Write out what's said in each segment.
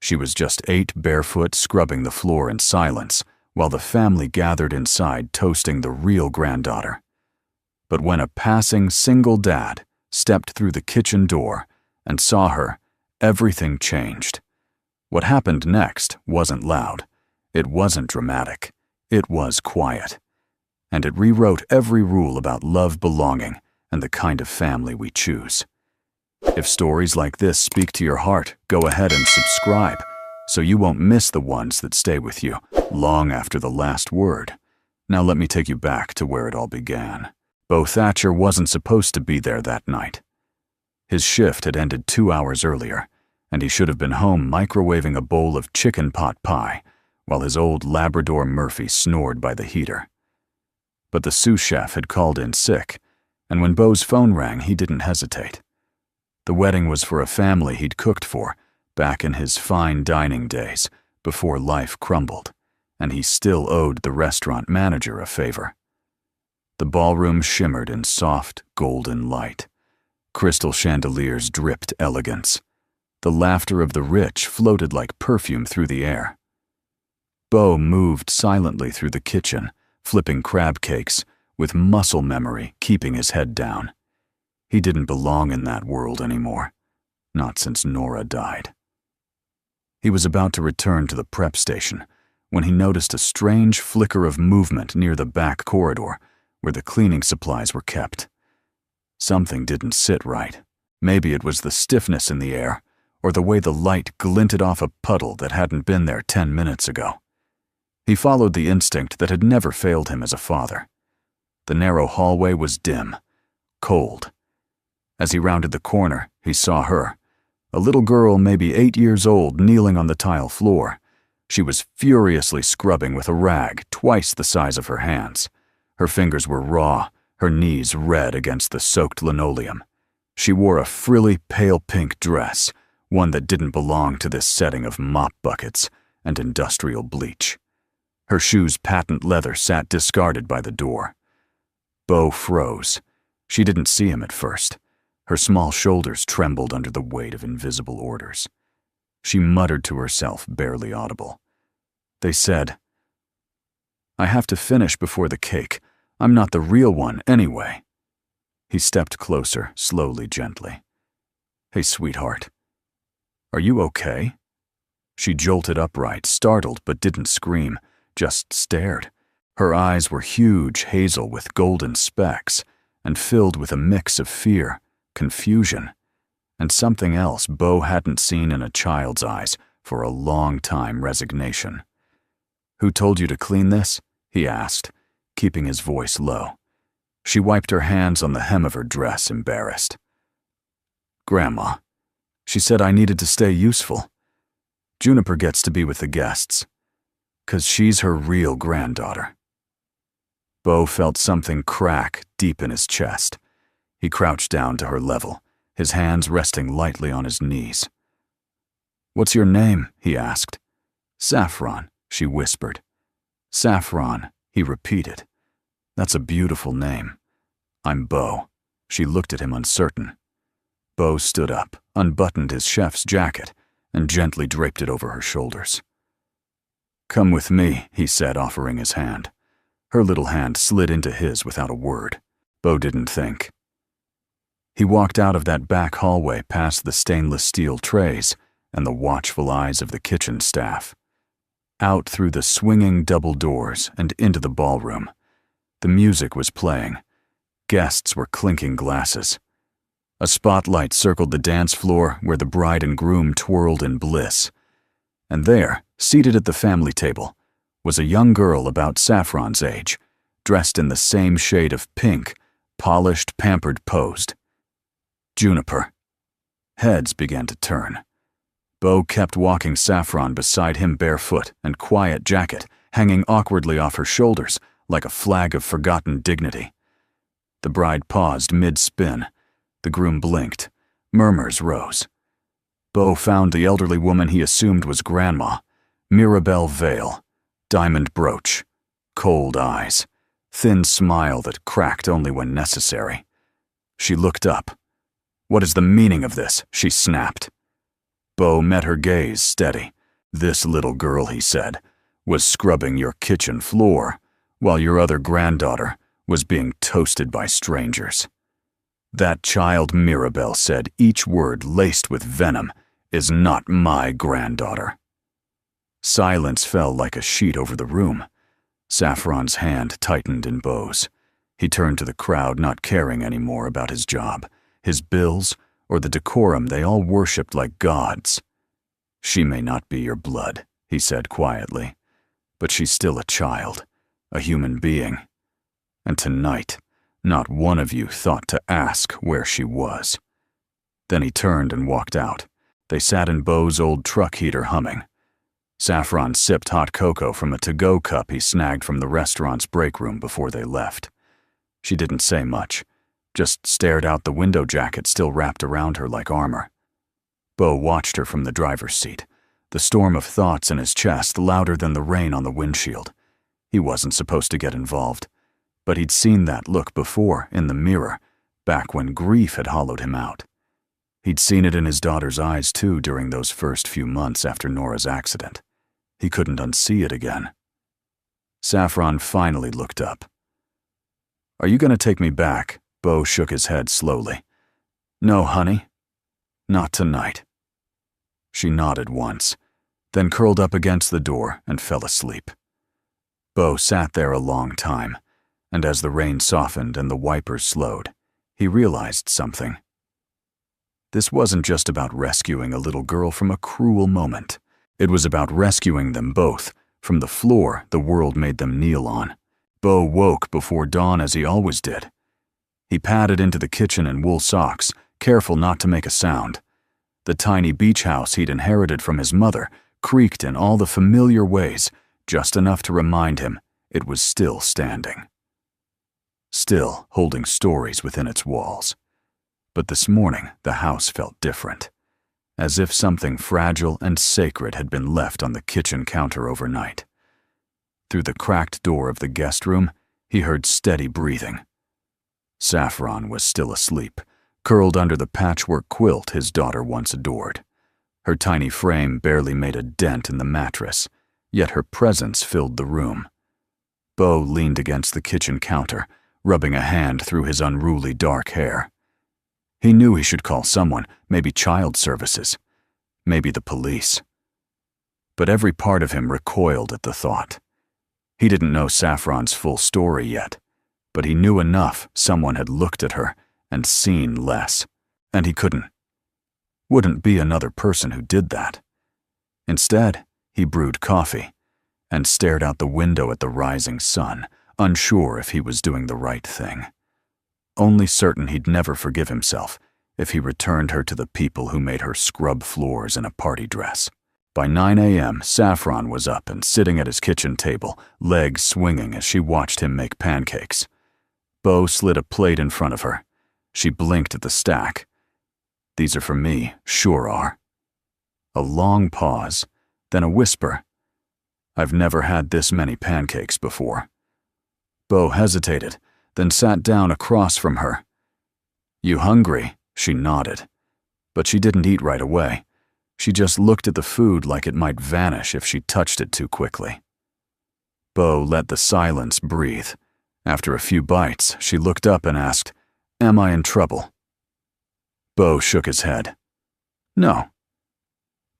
She was just 8, barefoot, scrubbing the floor in silence, while the family gathered inside toasting the real granddaughter. But when a passing single dad stepped through the kitchen door and saw her, everything changed. What happened next wasn't loud. It wasn't dramatic. It was quiet. And it rewrote every rule about love, belonging, and the kind of family we choose. If stories like this speak to your heart, go ahead and subscribe so you won't miss the ones that stay with you long after the last word. Now let me take you back to where it all began. Bo Thatcher wasn't supposed to be there that night. His shift had ended 2 hours earlier, and he should have been home microwaving a bowl of chicken pot pie while his old Labrador Murphy snored by the heater. But the sous chef had called in sick, and when Bo's phone rang, he didn't hesitate. The wedding was for a family he'd cooked for back in his fine dining days before life crumbled, and he still owed the restaurant manager a favor. The ballroom shimmered in soft, golden light. Crystal chandeliers dripped elegance. The laughter of the rich floated like perfume through the air. Bo moved silently through the kitchen, flipping crab cakes, with muscle memory keeping his head down. He didn't belong in that world anymore, not since Nora died. He was about to return to the prep station when he noticed a strange flicker of movement near the back corridor where the cleaning supplies were kept. Something didn't sit right. Maybe it was the stiffness in the air, or the way the light glinted off a puddle that hadn't been there 10 minutes ago. He followed the instinct that had never failed him as a father. The narrow hallway was dim, cold. As he rounded the corner, he saw her, a little girl maybe 8 years old, kneeling on the tile floor. She was furiously scrubbing with a rag twice the size of her hands. Her fingers were raw, her knees red against the soaked linoleum. She wore a frilly pale pink dress, one that didn't belong to this setting of mop buckets and industrial bleach. Her shoes' patent leather sat discarded by the door. Bo froze. She didn't see him at first. Her small shoulders trembled under the weight of invisible orders. She muttered to herself, barely audible. They said, "I have to finish before the cake. I'm not the real one anyway." He stepped closer, slowly, gently. "Hey, sweetheart. Are you okay?" She jolted upright, startled but didn't scream, just stared. Her eyes were huge, hazel with golden specks, and filled with a mix of fear, confusion, and something else Bo hadn't seen in a child's eyes for a long time, resignation. "Who told you to clean this?" he asked, keeping his voice low. She wiped her hands on the hem of her dress, embarrassed. "Grandma. She said I needed to stay useful. Juniper gets to be with the guests, 'cause she's her real granddaughter." Bo felt something crack deep in his chest. He crouched down to her level, his hands resting lightly on his knees. "What's your name?" he asked. "Saffron," she whispered. "Saffron," he repeated. "That's a beautiful name." "I'm Bo." She looked at him uncertain. Bo stood up, unbuttoned his chef's jacket, and gently draped it over her shoulders. "Come with me," he said, offering his hand. Her little hand slid into his without a word. Bo didn't think. He walked out of that back hallway past the stainless steel trays and the watchful eyes of the kitchen staff. Out through the swinging double doors and into the ballroom. The music was playing. Guests were clinking glasses. A spotlight circled the dance floor where the bride and groom twirled in bliss. And there, seated at the family table, was a young girl about Saffron's age, dressed in the same shade of pink, polished, pampered, posed. Juniper. Heads began to turn. Bo kept walking Saffron beside him, barefoot and quiet jacket hanging awkwardly off her shoulders like a flag of forgotten dignity. The bride paused mid-spin. The groom blinked. Murmurs rose. Bo found the elderly woman he assumed was Grandma, Mirabelle Vale, diamond brooch, cold eyes, thin smile that cracked only when necessary. She looked up. "What is the meaning of this?" she snapped. Bo met her gaze steady. "This little girl," he said, "was scrubbing your kitchen floor, while your other granddaughter was being toasted by strangers. That child," Mirabelle said, each word laced with venom, "is not my granddaughter." Silence fell like a sheet over the room. Saffron's hand tightened in Beau's. He turned to the crowd, not caring anymore about his job, his bills, or the decorum they all worshipped like gods. "She may not be your blood," he said quietly, "but she's still a child, a human being. And tonight, not one of you thought to ask where she was." Then he turned and walked out. They sat in Beau's old truck heater humming. Saffron sipped hot cocoa from a to-go cup he snagged from the restaurant's break room before they left. She didn't say much, just stared out the window jacket still wrapped around her like armor. Beau watched her from the driver's seat, the storm of thoughts in his chest louder than the rain on the windshield. He wasn't supposed to get involved, but he'd seen that look before in the mirror, back when grief had hollowed him out. He'd seen it in his daughter's eyes too during those first few months after Nora's accident. He couldn't unsee it again. Saffron finally looked up. "Are you going to take me back?" Beau shook his head slowly. "No, honey. Not tonight." She nodded once, then curled up against the door and fell asleep. Beau sat there a long time, and as the rain softened and the wipers slowed, he realized something. This wasn't just about rescuing a little girl from a cruel moment. It was about rescuing them both from the floor the world made them kneel on. Beau woke before dawn as he always did. He padded into the kitchen in wool socks, careful not to make a sound. The tiny beach house he'd inherited from his mother creaked in all the familiar ways, just enough to remind him it was still standing. Still holding stories within its walls. But this morning, the house felt different, as if something fragile and sacred had been left on the kitchen counter overnight. Through the cracked door of the guest room, he heard steady breathing. Saffron was still asleep, curled under the patchwork quilt his daughter once adored. Her tiny frame barely made a dent in the mattress, yet her presence filled the room. Beau leaned against the kitchen counter, rubbing a hand through his unruly dark hair. He knew he should call someone, maybe child services, maybe the police. But every part of him recoiled at the thought. He didn't know Saffron's full story yet, but he knew enough someone had looked at her and seen less, and he wouldn't be another person who did that. Instead, he brewed coffee and stared out the window at the rising sun, unsure if he was doing the right thing. Only certain he'd never forgive himself if he returned her to the people who made her scrub floors in a party dress. By 9 a.m., Saffron was up and sitting at his kitchen table, legs swinging as she watched him make pancakes. Beau slid a plate in front of her. She blinked at the stack. "These are for me, sure are." A long pause, then a whisper. "I've never had this many pancakes before." Beau hesitated, then sat down across from her. "You hungry?" She nodded. But she didn't eat right away. She just looked at the food like it might vanish if she touched it too quickly. Beau let the silence breathe. After a few bites, she looked up and asked, "Am I in trouble?" Beau shook his head. "No.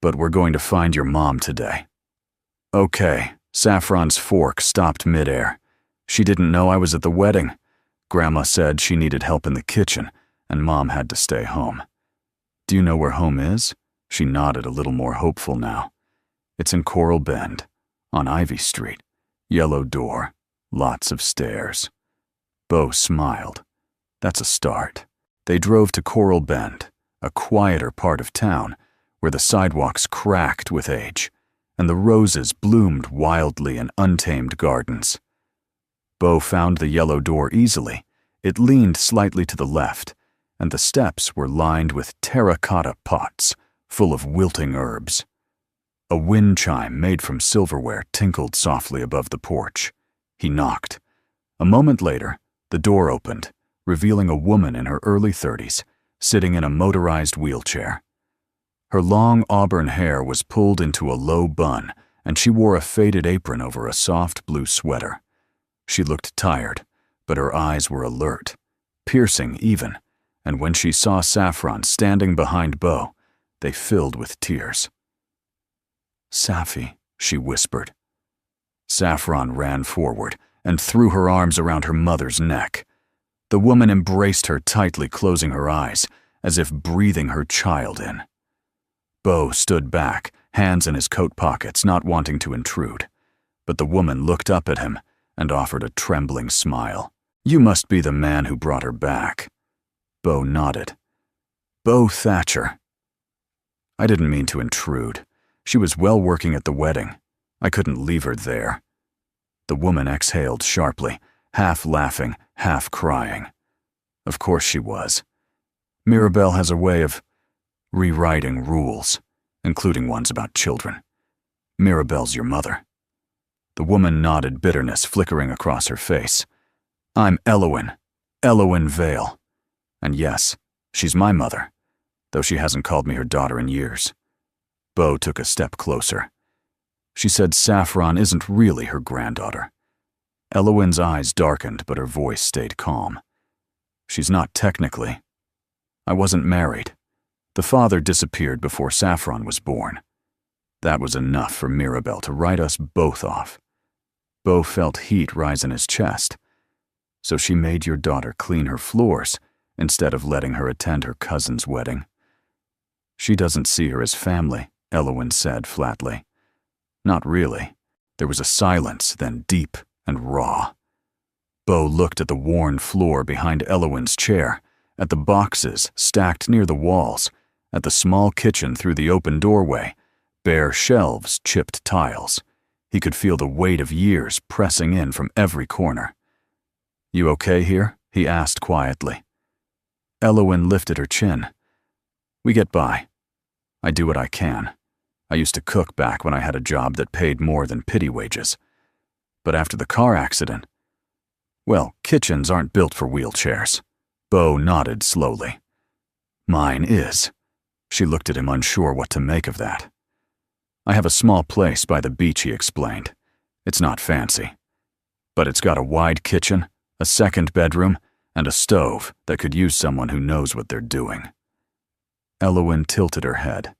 But we're going to find your mom today." "Okay." Saffron's fork stopped midair. "She didn't know I was at the wedding. Grandma said she needed help in the kitchen, and Mom had to stay home." "Do you know where home is?" She nodded, a little more hopeful now. "It's in Coral Bend, on Ivy Street. Yellow door, lots of stairs." Beau smiled. That's a start. They drove to Coral Bend, a quieter part of town, where the sidewalks cracked with age, and the roses bloomed wildly in untamed gardens. Beau found the yellow door easily. It leaned slightly to the left, and the steps were lined with terracotta pots full of wilting herbs. A wind chime made from silverware tinkled softly above the porch. He knocked. A moment later, the door opened, revealing a woman in her early 30s, sitting in a motorized wheelchair. Her long auburn hair was pulled into a low bun, and she wore a faded apron over a soft blue sweater. She looked tired, but her eyes were alert, piercing even, and when she saw Saffron standing behind Bo, they filled with tears. "Safi," she whispered. Saffron ran forward and threw her arms around her mother's neck. The woman embraced her tightly, closing her eyes, as if breathing her child in. Bo stood back, hands in his coat pockets, not wanting to intrude. But the woman looked up at him and offered a trembling smile. "You must be the man who brought her back." Bo nodded. "Bo Thatcher." "I didn't mean to intrude. She was well working at the wedding. I couldn't leave her there." The woman exhaled sharply, half laughing, half crying. Of course she was. Mirabelle has a way of rewriting rules, including ones about children. Mirabelle's your mother. The woman nodded, bitterness flickering across her face. "I'm Elowen Vale. And yes, she's my mother, though she hasn't called me her daughter in years." Bo took a step closer. She said Saffron isn't really her granddaughter. Elowen's eyes darkened, but her voice stayed calm. "She's not technically. I wasn't married. The father disappeared before Saffron was born. That was enough for Mirabelle to write us both off." Bo felt heat rise in his chest. "So she made your daughter clean her floors instead of letting her attend her cousin's wedding." "She doesn't see her as family," Elowen said flatly. "Not really." There was a silence, then deep and raw. Bo looked at the worn floor behind Elowen's chair, at the boxes stacked near the walls, at the small kitchen through the open doorway, bare shelves, chipped tiles. He could feel the weight of years pressing in from every corner. "You okay here?" he asked quietly. Elowen lifted her chin. "We get by. I do what I can. I used to cook back when I had a job that paid more than pity wages. But after the car accident, well, kitchens aren't built for wheelchairs." Bo nodded slowly. "Mine is." She looked at him, unsure what to make of that. "I have a small place by the beach," he explained. "It's not fancy, but it's got a wide kitchen, a second bedroom, and a stove that could use someone who knows what they're doing." Elowen tilted her head.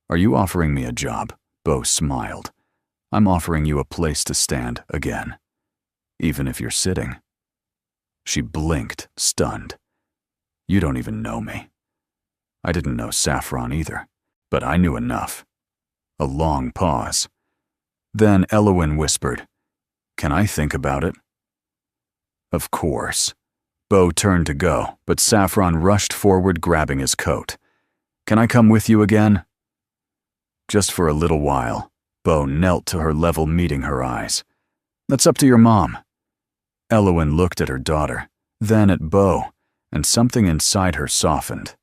"Are you offering me a job?" Bo smiled. "I'm offering you a place to stand again, even if you're sitting." She blinked, stunned. "You don't even know me." I didn't know Saffron either, but I knew enough. A long pause. Then Elowen whispered, "Can I think about it?" "Of course." Bo turned to go, but Saffron rushed forward, grabbing his coat. "Can I come with you again?" "Just for a little while." Bo knelt to her level, meeting her eyes. "That's up to your mom." Elowen looked at her daughter, then at Bo, and something inside her softened.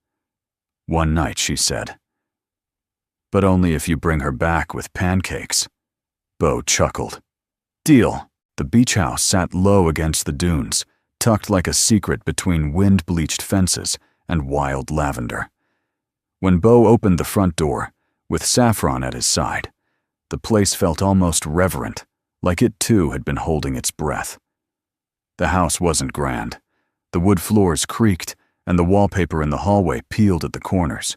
"One night," she said. "But only if you bring her back with pancakes." Bo chuckled. "Deal." The beach house sat low against the dunes, tucked like a secret between wind-bleached fences and wild lavender. When Bo opened the front door, with Saffron at his side, the place felt almost reverent, like it too had been holding its breath. The house wasn't grand. The wood floors creaked, and the wallpaper in the hallway peeled at the corners.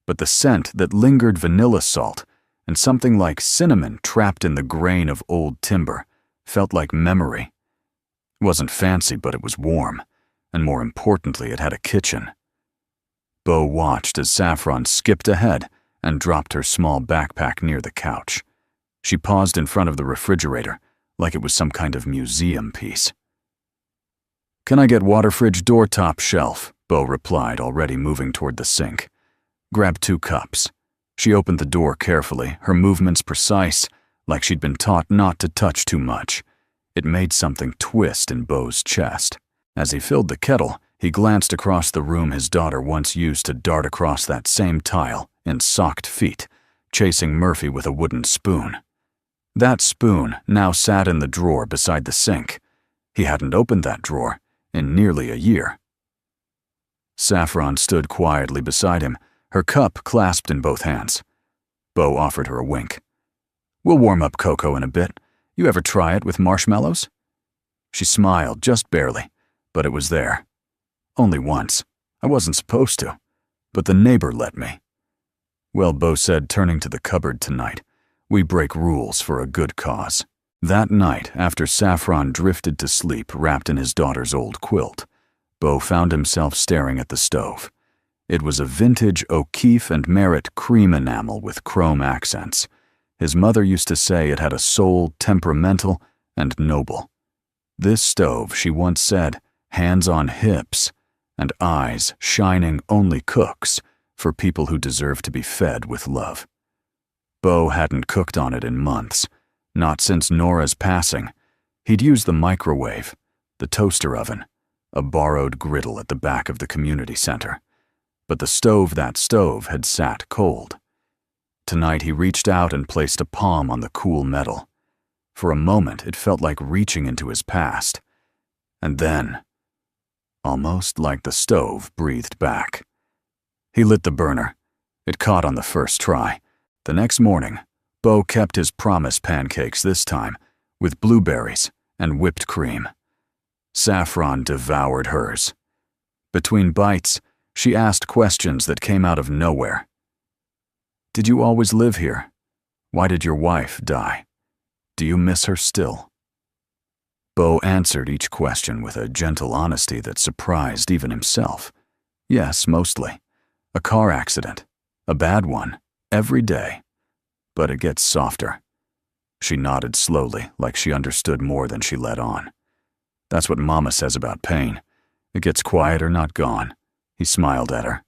But the scent that lingered, vanilla salt and something like cinnamon trapped in the grain of old timber, felt like memory. It wasn't fancy, but it was warm, and more importantly, it had a kitchen. Bo watched as Saffron skipped ahead and dropped her small backpack near the couch. She paused in front of the refrigerator, like it was some kind of museum piece. "Can I get water fridge door top shelf?" Bo replied, already moving toward the sink. "Grab 2 cups." She opened the door carefully, her movements precise, like she'd been taught not to touch too much. It made something twist in Bo's chest. As he filled the kettle, he glanced across the room his daughter once used to dart across that same tile in socked feet, chasing Murphy with a wooden spoon. That spoon now sat in the drawer beside the sink. He hadn't opened that drawer in nearly a year. Saffron stood quietly beside him, her cup clasped in both hands. Bo offered her a wink. "We'll warm up cocoa in a bit. You ever try it with marshmallows?" She smiled, just barely, but it was there. "Only once. I wasn't supposed to, but the neighbor let me." "Well," Bo said, turning to the cupboard tonight, "we break rules for a good cause." That night, after Saffron drifted to sleep wrapped in his daughter's old quilt, Bo found himself staring at the stove. It was a vintage O'Keefe and Merritt cream enamel with chrome accents. His mother used to say it had a soul temperamental and noble. This stove, she once said, hands on hips and eyes shining only cooks for people who deserve to be fed with love. Bo hadn't cooked on it in months, not since Nora's passing. He'd used the microwave, the toaster oven, a borrowed griddle at the back of the community center. But the stove had sat cold. Tonight he reached out and placed a palm on the cool metal. For a moment it felt like reaching into his past. And then, almost like the stove breathed back. He lit the burner. It caught on the first try. The next morning, Bo kept his promise pancakes this time, with blueberries and whipped cream. Saffron devoured hers. Between bites, she asked questions that came out of nowhere. "Did you always live here? Why did your wife die? Do you miss her still?" Bo answered each question with a gentle honesty that surprised even himself. "Yes, mostly. A car accident. A bad one. Every day. But it gets softer." She nodded slowly, like she understood more than she let on. "That's what Mama says about pain. It gets quieter, not gone." He smiled at her.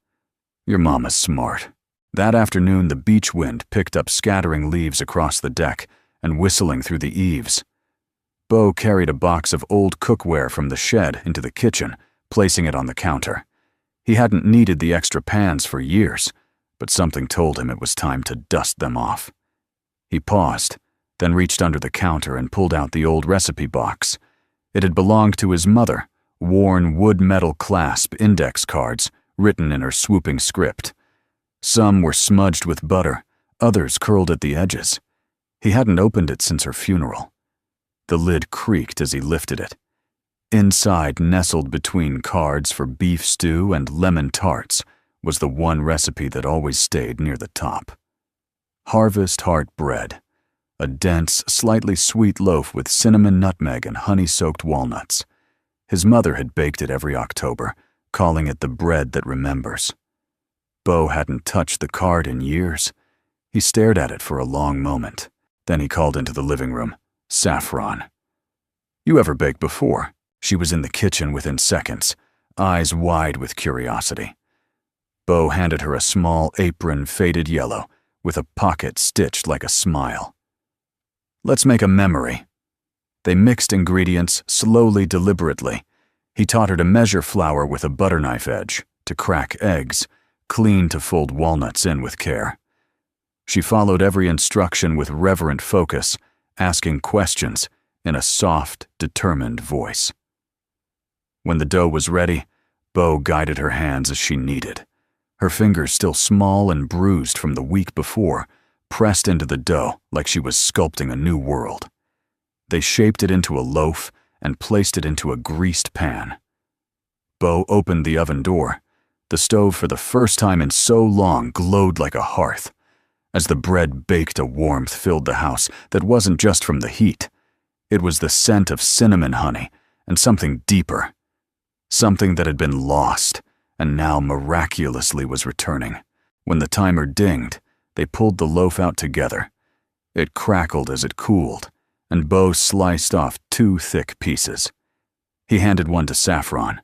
"Your Mama's smart." That afternoon, the beach wind picked up scattering leaves across the deck and whistling through the eaves. Bo carried a box of old cookware from the shed into the kitchen, placing it on the counter. He hadn't needed the extra pans for years, but something told him it was time to dust them off. He paused, then reached under the counter and pulled out the old recipe box. It had belonged to his mother, worn wood-metal clasp index cards written in her swooping script. Some were smudged with butter, others curled at the edges. He hadn't opened it since her funeral. The lid creaked as he lifted it. Inside, nestled between cards for beef stew and lemon tarts, was the one recipe that always stayed near the top. Harvest Heart Bread, a dense, slightly sweet loaf with cinnamon, nutmeg, and honey-soaked walnuts. His mother had baked it every October, calling it the bread that remembers. Bo hadn't touched the card in years. He stared at it for a long moment. Then he called into the living room, "Saffron. You ever baked before?" She was in the kitchen within seconds, eyes wide with curiosity. Bo handed her a small apron, faded yellow, with a pocket stitched like a smile. "Let's make a memory." They mixed ingredients slowly, deliberately. He taught her to measure flour with a butter knife edge, to crack eggs, clean to fold walnuts in with care. She followed every instruction with reverent focus, asking questions in a soft, determined voice. When the dough was ready, Bo guided her hands as she kneaded. Her fingers, still small and bruised from the week before, pressed into the dough like she was sculpting a new world. They shaped it into a loaf and placed it into a greased pan. Bo opened the oven door. The stove, for the first time in so long, glowed like a hearth. As the bread baked, a warmth filled the house that wasn't just from the heat. It was the scent of cinnamon honey and something deeper. Something that had been lost and now miraculously was returning. When the timer dinged, they pulled the loaf out together. It crackled as it cooled, and Bo sliced off 2 thick pieces. He handed one to Saffron.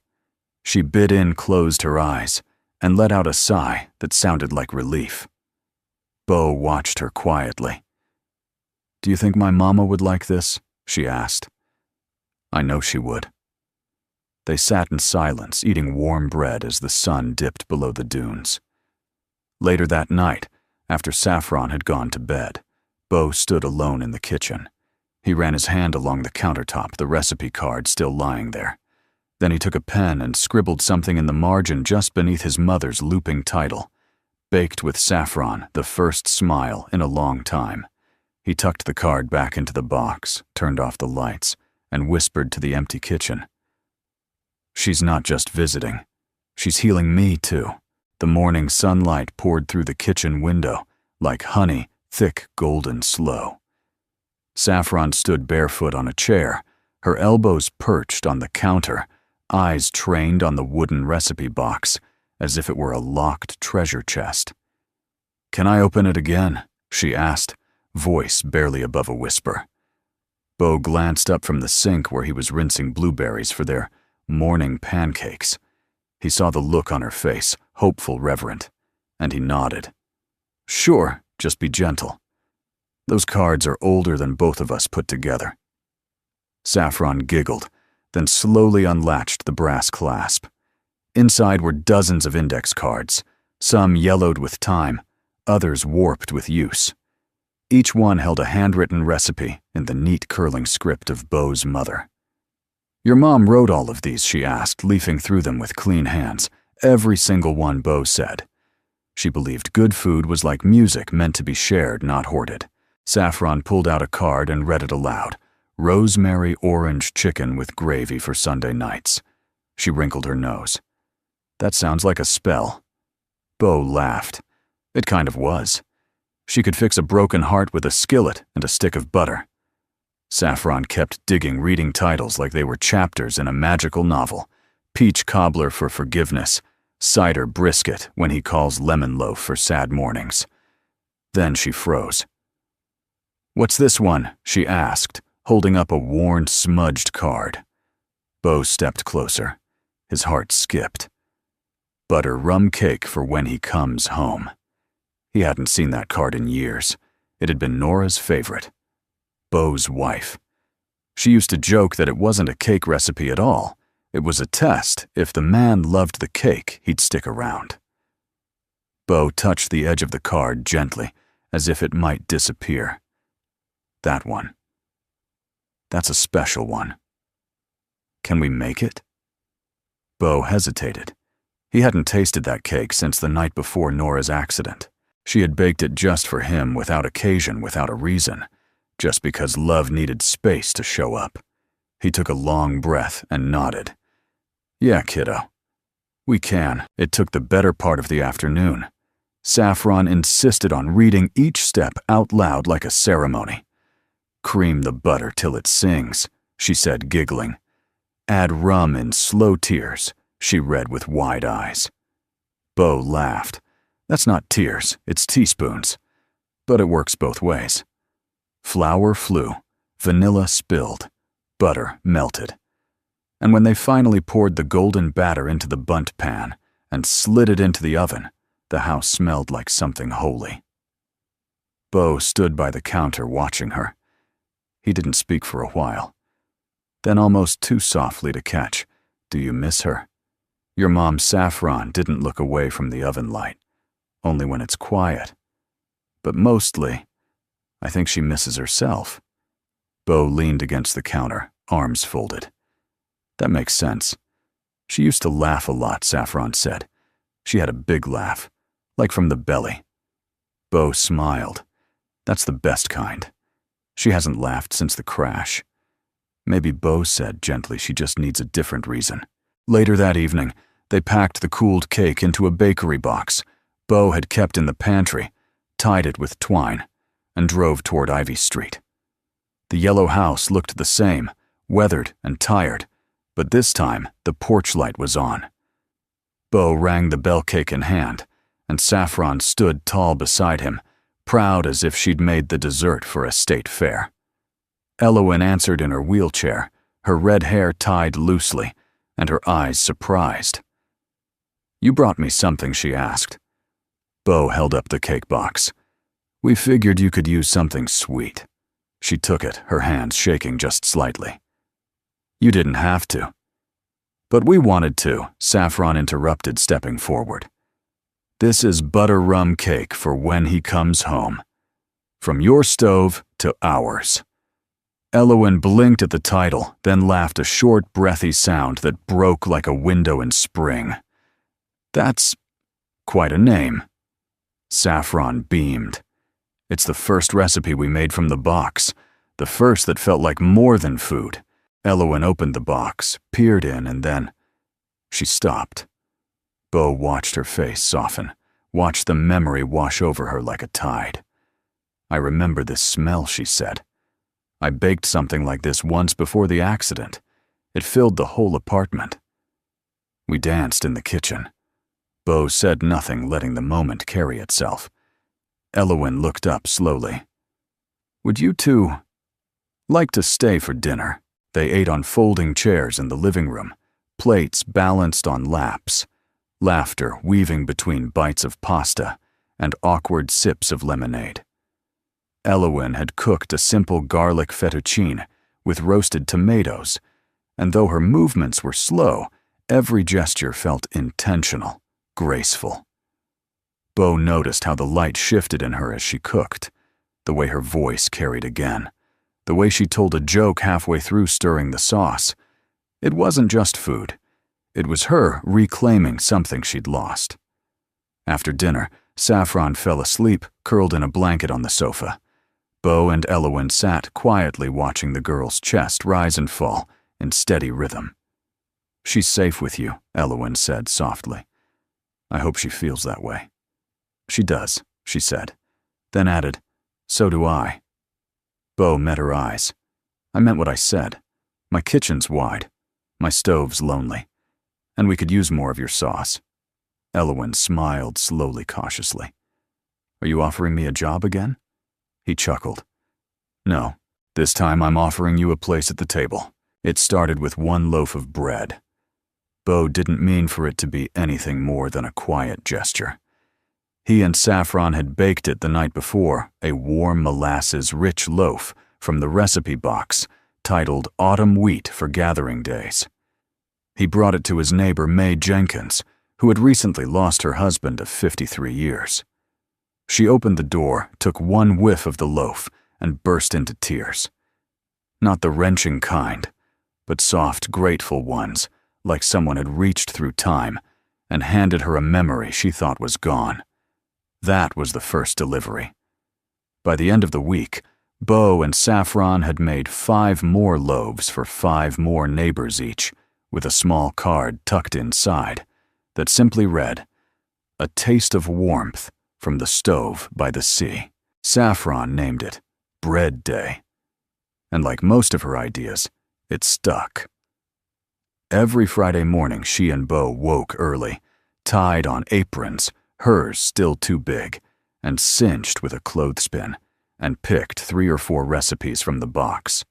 She bit in, closed her eyes, and let out a sigh that sounded like relief. Bo watched her quietly. "Do you think my mama would like this?" she asked. "I know she would." They sat in silence, eating warm bread as the sun dipped below the dunes. Later that night, after Saffron had gone to bed, Bo stood alone in the kitchen. He ran his hand along the countertop, the recipe card still lying there. Then he took a pen and scribbled something in the margin just beneath his mother's looping title, baked with saffron, the first smile in a long time. He tucked the card back into the box, turned off the lights, and whispered to the empty kitchen. She's not just visiting. She's healing me, too. The morning sunlight poured through the kitchen window, like honey, thick, golden, slow. Saffron stood barefoot on a chair, her elbows perched on the counter, eyes trained on the wooden recipe box, as if it were a locked treasure chest. "Can I open it again?" she asked, voice barely above a whisper. Beau glanced up from the sink where he was rinsing blueberries for their morning pancakes. He saw the look on her face, hopeful, reverent, and he nodded. "Sure, just be gentle. Those cards are older than both of us put together." Saffron giggled, then slowly unlatched the brass clasp. Inside were dozens of index cards, some yellowed with time, others warped with use. Each one held a handwritten recipe in the neat curling script of Beau's mother. "Your mom wrote all of these?" she asked, leafing through them with clean hands. Every single one, Beau said. She believed good food was like music meant to be shared, not hoarded. Saffron pulled out a card and read it aloud. "Rosemary orange chicken with gravy for Sunday nights." She wrinkled her nose. "That sounds like a spell." Beau laughed. It kind of was. She could fix a broken heart with a skillet and a stick of butter. Saffron kept digging, reading titles like they were chapters in a magical novel. Peach cobbler for forgiveness, cider brisket when he calls lemon loaf for sad mornings. Then she froze. "What's this one?" she asked, holding up a worn, smudged card. Beau stepped closer. His heart skipped. "Butter rum cake for when he comes home." He hadn't seen that card in years. It had been Nora's favorite. Beau's wife. She used to joke that it wasn't a cake recipe at all. It was a test. If the man loved the cake, he'd stick around. Beau touched the edge of the card gently, as if it might disappear. "That one. That's a special one. Can we make it?" Beau hesitated. He hadn't tasted that cake since the night before Nora's accident. She had baked it just for him, without occasion, without a reason, just because love needed space to show up. He took a long breath and nodded. "Yeah, kiddo. We can." It took the better part of the afternoon. Saffron insisted on reading each step out loud like a ceremony. "Cream the butter till it sings," she said, giggling. "Add rum in slow tears," she read with wide eyes. Beau laughed. "That's not tears, it's teaspoons. But it works both ways." Flour flew, vanilla spilled, butter melted. And when they finally poured the golden batter into the bundt pan and slid it into the oven, the house smelled like something holy. Beau stood by the counter watching her. He didn't speak for a while. Then, almost too softly to catch, "Do you miss her?" Your mom, Saffron, didn't look away from the oven light. Only when it's quiet. But mostly, I think she misses herself. Beau leaned against the counter, arms folded. "That makes sense. She used to laugh a lot," Saffron said. She had a big laugh, like from the belly. Beau smiled. "That's the best kind. She hasn't laughed since the crash." Maybe, Beau said gently, she just needs a different reason. Later that evening, they packed the cooled cake into a bakery box Beau had kept in the pantry, tied it with twine, and drove toward Ivy Street. The yellow house looked the same, weathered and tired, but this time the porch light was on. Beau rang the bell cake in hand, and Saffron stood tall beside him, proud as if she'd made the dessert for a state fair. Elowen answered in her wheelchair, her red hair tied loosely, and her eyes surprised. "You brought me something," she asked. Beau held up the cake box. "We figured you could use something sweet." She took it, her hands shaking just slightly. "You didn't have to." "But we wanted to," Saffron interrupted, stepping forward. "This is butter rum cake for when he comes home. From your stove to ours." Elowen blinked at the title, then laughed a short, breathy sound that broke like a window in spring. "That's quite a name." Saffron beamed. "It's the first recipe we made from the box. The first that felt like more than food." Elowen opened the box, peered in, and then she stopped. Bo watched her face soften, watched the memory wash over her like a tide. "I remember this smell," she said. "I baked something like this once before the accident. It filled the whole apartment." We danced in the kitchen. Bo said nothing, letting the moment carry itself. Elowen looked up slowly. "Would you two like to stay for dinner?" They ate on folding chairs in the living room, plates balanced on laps, laughter weaving between bites of pasta and awkward sips of lemonade. Elowen had cooked a simple garlic fettuccine with roasted tomatoes, and though her movements were slow, every gesture felt intentional, graceful. Bo noticed how the light shifted in her as she cooked, the way her voice carried again, the way she told a joke halfway through stirring the sauce. It wasn't just food. It was her reclaiming something she'd lost. After dinner, Saffron fell asleep, curled in a blanket on the sofa. Bo and Elowen sat quietly watching the girl's chest rise and fall in steady rhythm. "She's safe with you," Elowen said softly. "I hope she feels that way." "She does," she said, then added, "So do I." Bo met her eyes. "I meant what I said. My kitchen's wide. My stove's lonely. And we could use more of your sauce." Elowen smiled slowly, cautiously. "Are you offering me a job again?" He chuckled. "No, this time I'm offering you a place at the table. It started with one loaf of bread." Bo didn't mean for it to be anything more than a quiet gesture. He and Saffron had baked it the night before, a warm molasses-rich loaf from the recipe box titled Autumn Wheat for Gathering Days. He brought it to his neighbor May Jenkins, who had recently lost her husband of 53 years. She opened the door, took one whiff of the loaf, and burst into tears. Not the wrenching kind, but soft, grateful ones, like someone had reached through time and handed her a memory she thought was gone. That was the first delivery. By the end of the week, Bo and Saffron had made 5 more loaves for 5 more neighbors each, with a small card tucked inside that simply read, "A taste of warmth from the stove by the sea." Saffron named it Bread Day. And like most of her ideas, it stuck. Every Friday morning, she and Bo woke early, tied on aprons, hers still too big, and cinched with a clothespin, and picked 3 or 4 recipes from the box.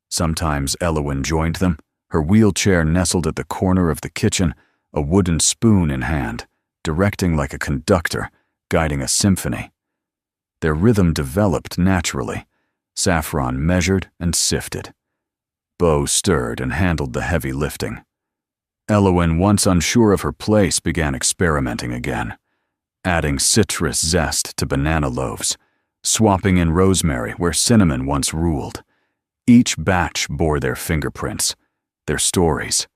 Sometimes Elowen joined them, her wheelchair nestled at the corner of the kitchen, a wooden spoon in hand, directing like a conductor, guiding a symphony. Their rhythm developed naturally. Saffron measured and sifted. Bo stirred and handled the heavy lifting. Elowen, once unsure of her place, began experimenting again, adding citrus zest to banana loaves, swapping in rosemary where cinnamon once ruled. Each batch bore their fingerprints, their stories,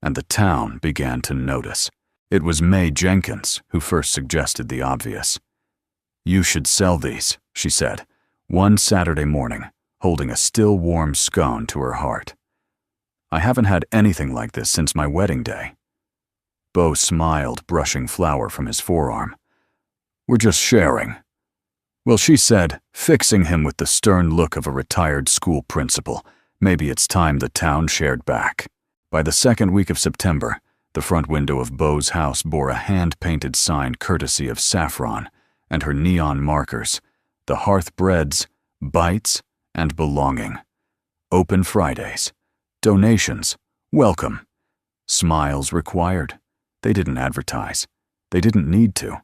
and the town began to notice. It was May Jenkins who first suggested the obvious. "You should sell these," she said, one Saturday morning, holding a still warm scone to her heart. "I haven't had anything like this since my wedding day." Bo smiled, brushing flour from his forearm. "We're just sharing." "Well," she said, fixing him with the stern look of a retired school principal, "maybe it's time the town shared back." By the second week of September, the front window of Bo's house bore a hand-painted sign courtesy of Saffron and her neon markers, the hearth breads, bites, and belonging. Open Fridays. Donations. Welcome. Smiles required. They didn't advertise. They didn't need to.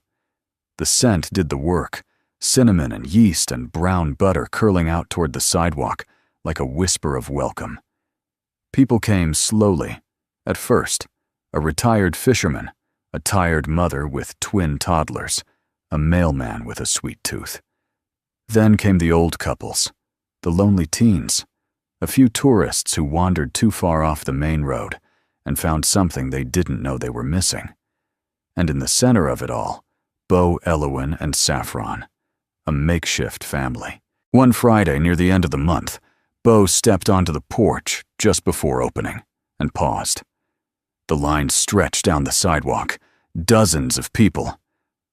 The scent did the work, cinnamon and yeast and brown butter curling out toward the sidewalk like a whisper of welcome. People came slowly. At first, a retired fisherman, a tired mother with twin toddlers, a mailman with a sweet tooth. Then came the old couples, the lonely teens, a few tourists who wandered too far off the main road and found something they didn't know they were missing. And in the center of it all, Beau, Elowen, and Saffron, a makeshift family. One Friday near the end of the month, Beau stepped onto the porch just before opening and paused. The line stretched down the sidewalk, dozens of people.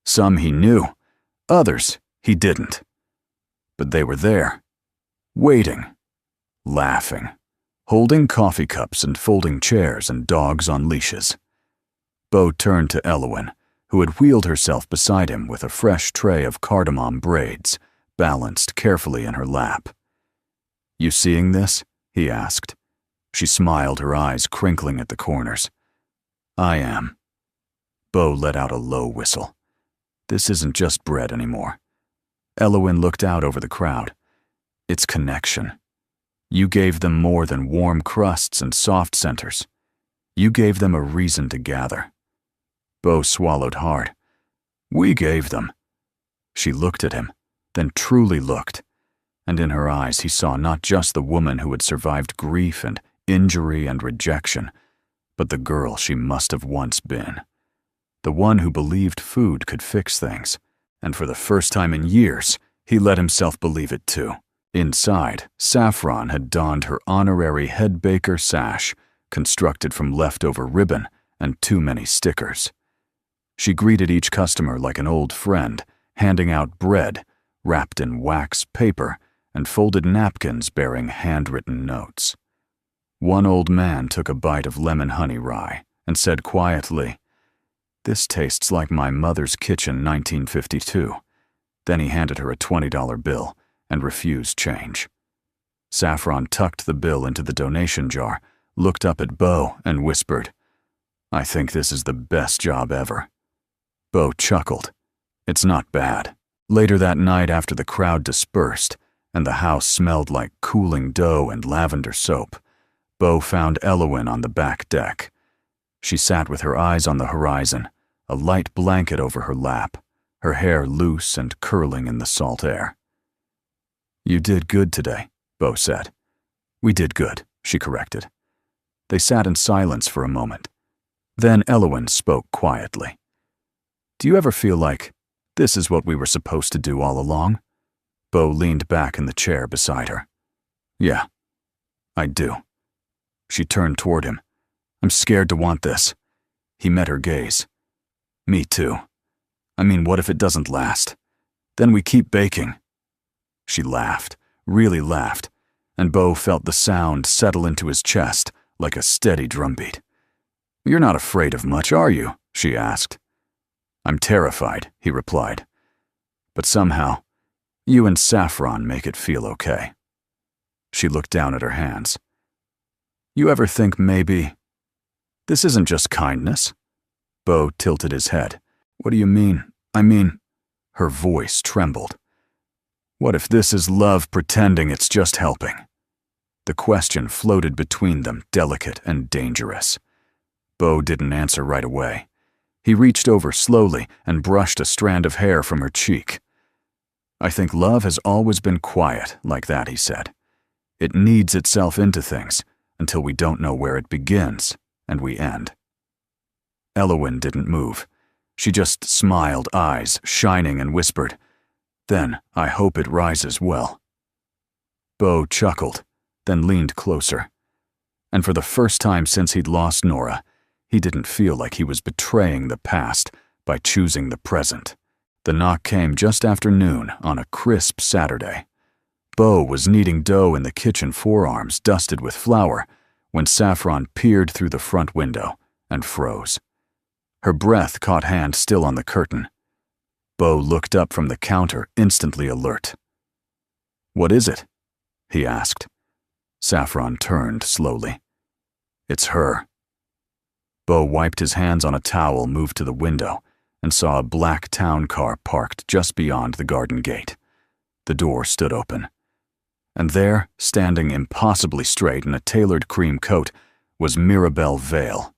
Some he knew, others he didn't. But they were there, waiting, laughing, holding coffee cups and folding chairs and dogs on leashes. Beau turned to Elowen, who had wheeled herself beside him with a fresh tray of cardamom braids, balanced carefully in her lap. "You seeing this?" he asked. She smiled, her eyes crinkling at the corners. "I am." Beau let out a low whistle. This isn't just bread anymore. Elowen looked out over the crowd. It's connection. You gave them more than warm crusts and soft centers. You gave them a reason to gather. Beau swallowed hard. "We gave them." She looked at him, then truly looked, and in her eyes he saw not just the woman who had survived grief and injury and rejection, but the girl she must have once been. The one who believed food could fix things, and for the first time in years, he let himself believe it too. Inside, Saffron had donned her honorary head baker sash, constructed from leftover ribbon and too many stickers. She greeted each customer like an old friend, handing out bread, wrapped in wax paper, and folded napkins bearing handwritten notes. One old man took a bite of lemon honey rye and said quietly, "This tastes like my mother's kitchen 1952. Then he handed her a $20 bill and refused change. Saffron tucked the bill into the donation jar, looked up at Beau, and whispered, "I think this is the best job ever." Beau chuckled. "It's not bad." Later that night, after the crowd dispersed and the house smelled like cooling dough and lavender soap, Beau found Elowen on the back deck. She sat with her eyes on the horizon, a light blanket over her lap, her hair loose and curling in the salt air. "You did good today," Beau said. "We did good," she corrected. They sat in silence for a moment. Then Elowen spoke quietly. "Do you ever feel like this is what we were supposed to do all along?" Beau leaned back in the chair beside her. "Yeah, I do." She turned toward him. "I'm scared to want this." He met her gaze. "Me too. I mean, what if it doesn't last? Then we keep baking." She laughed, really laughed, and Beau felt the sound settle into his chest like a steady drumbeat. "You're not afraid of much, are you?" she asked. "I'm terrified," he replied. "But somehow, you and Saffron make it feel okay." She looked down at her hands. "You ever think maybe this isn't just kindness?" Beau tilted his head. "What do you mean? I mean," her voice trembled. "What if this is love pretending it's just helping?" The question floated between them, delicate and dangerous. Beau didn't answer right away. He reached over slowly and brushed a strand of hair from her cheek. "I think love has always been quiet like that," he said. "It kneads itself into things until we don't know where it begins and we end." Elowen didn't move. She just smiled, eyes shining, and whispered, "Then I hope it rises well." Beau chuckled, then leaned closer. And for the first time since he'd lost Nora, he didn't feel like he was betraying the past by choosing the present. The knock came just after noon on a crisp Saturday. Beau was kneading dough in the kitchen forearms dusted with flour when Saffron peered through the front window and froze. Her breath caught hand still on the curtain. Beau looked up from the counter, instantly alert. "What is it?" he asked. Saffron turned slowly. "It's her." Beau wiped his hands on a towel, moved to the window, and saw a black town car parked just beyond the garden gate. The door stood open. And there, standing impossibly straight in a tailored cream coat, was Mirabelle Vale.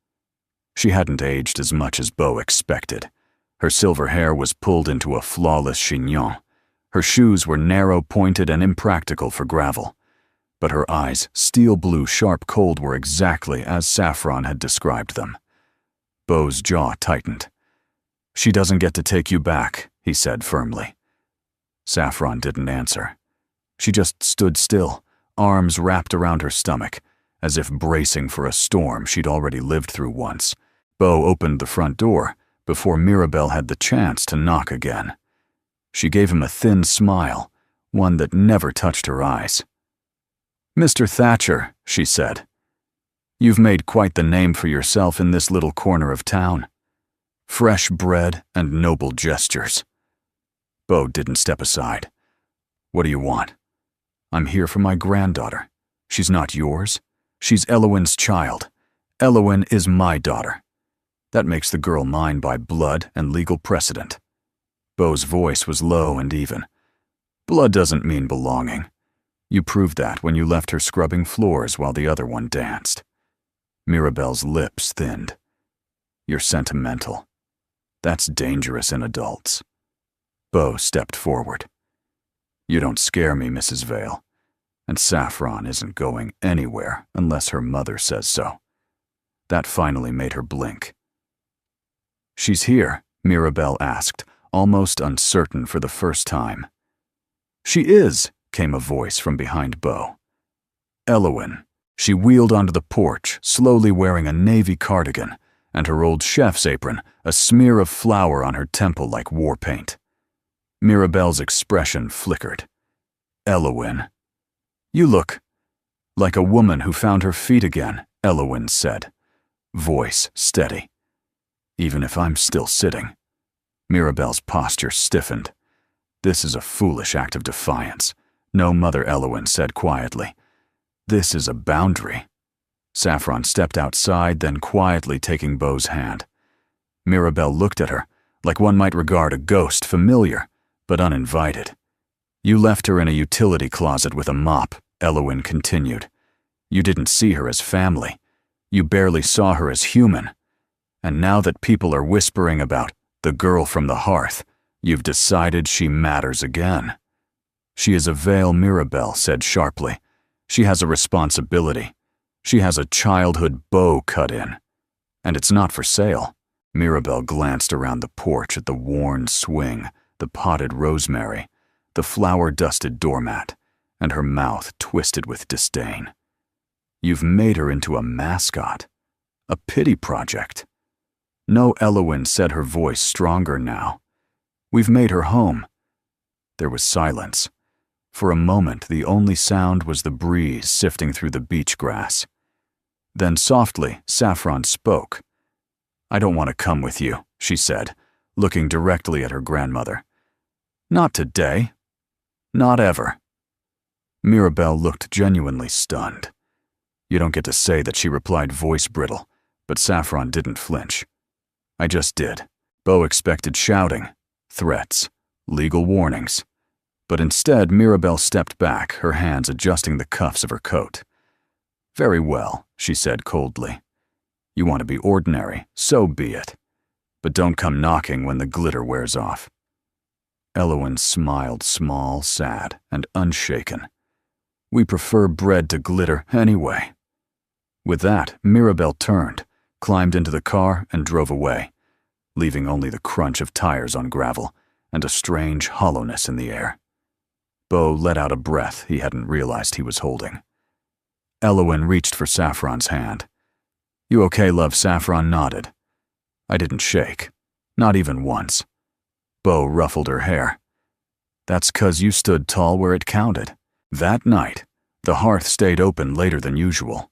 She hadn't aged as much as Beau expected. Her silver hair was pulled into a flawless chignon. Her shoes were narrow-pointed and impractical for gravel. But her eyes, steel blue, sharp cold, were exactly as Saffron had described them. Beau's jaw tightened. She doesn't get to take you back, he said firmly. Saffron didn't answer. She just stood still, arms wrapped around her stomach, as if bracing for a storm she'd already lived through once. Beau opened the front door before Mirabel had the chance to knock again. She gave him a thin smile, one that never touched her eyes. "Mr. Thatcher," she said, "you've made quite the name for yourself in this little corner of town. Fresh bread and noble gestures." Beau didn't step aside. "What do you want?" "I'm here for my granddaughter. She's not yours. She's Elowyn's child. Elowyn is my daughter. That makes the girl mine by blood and legal precedent." Beau's voice was low and even. "Blood doesn't mean belonging. You proved that when you left her scrubbing floors while the other one danced." Mirabel's lips thinned. "You're sentimental. That's dangerous in adults." Beau stepped forward. "You don't scare me, Mrs. Vale. And Saffron isn't going anywhere unless her mother says so." That finally made her blink. "She's here?" Mirabel asked, almost uncertain for the first time. "She is," came a voice from behind Beau. "Elowyn." She wheeled onto the porch, slowly wearing a navy cardigan, and her old chef's apron, a smear of flour on her temple like war paint. Mirabel's expression flickered. "Elowyn. You look like a woman who found her feet again," Elowyn said, voice steady. "Even if I'm still sitting." Mirabel's posture stiffened. "This is a foolish act of defiance," No Mother Elowyn said quietly. "This is a boundary." Saffron stepped outside, then quietly taking Beau's hand. Mirabel looked at her, like one might regard a ghost, familiar, but uninvited. "You left her in a utility closet with a mop," Elowyn continued. "You didn't see her as family. You barely saw her as human. And now that people are whispering about the girl from the hearth, you've decided she matters again." "She is a Vale," Mirabel said sharply. "She has a responsibility. She has a childhood bow cut in. And it's not for sale." Mirabel glanced around the porch at the worn swing, the potted rosemary, the flour-dusted doormat, and her mouth twisted with disdain. "You've made her into a mascot. A pity project." "No," Elowyn said, her voice stronger now. "We've made her home." There was silence. For a moment, the only sound was the breeze sifting through the beach grass. Then softly, Saffron spoke. "I don't want to come with you," she said, looking directly at her grandmother. "Not today. Not ever." Mirabel looked genuinely stunned. You don't get to say that, she replied, voice brittle, but Saffron didn't flinch. "I just did." Beau expected shouting, threats, legal warnings. But instead, Mirabel stepped back, her hands adjusting the cuffs of her coat. "Very well," she said coldly. "You want to be ordinary, so be it. But don't come knocking when the glitter wears off." Elowyn smiled, small, sad, and unshaken. "We prefer bread to glitter anyway." With that, Mirabel turned, climbed into the car, and drove away, leaving only the crunch of tires on gravel and a strange hollowness in the air. Beau let out a breath he hadn't realized he was holding. Elowyn reached for Saffron's hand. "You okay, love?" Saffron nodded. "I didn't shake. Not even once." Beau ruffled her hair. "That's 'cause you stood tall where it counted." That night, the hearth stayed open later than usual.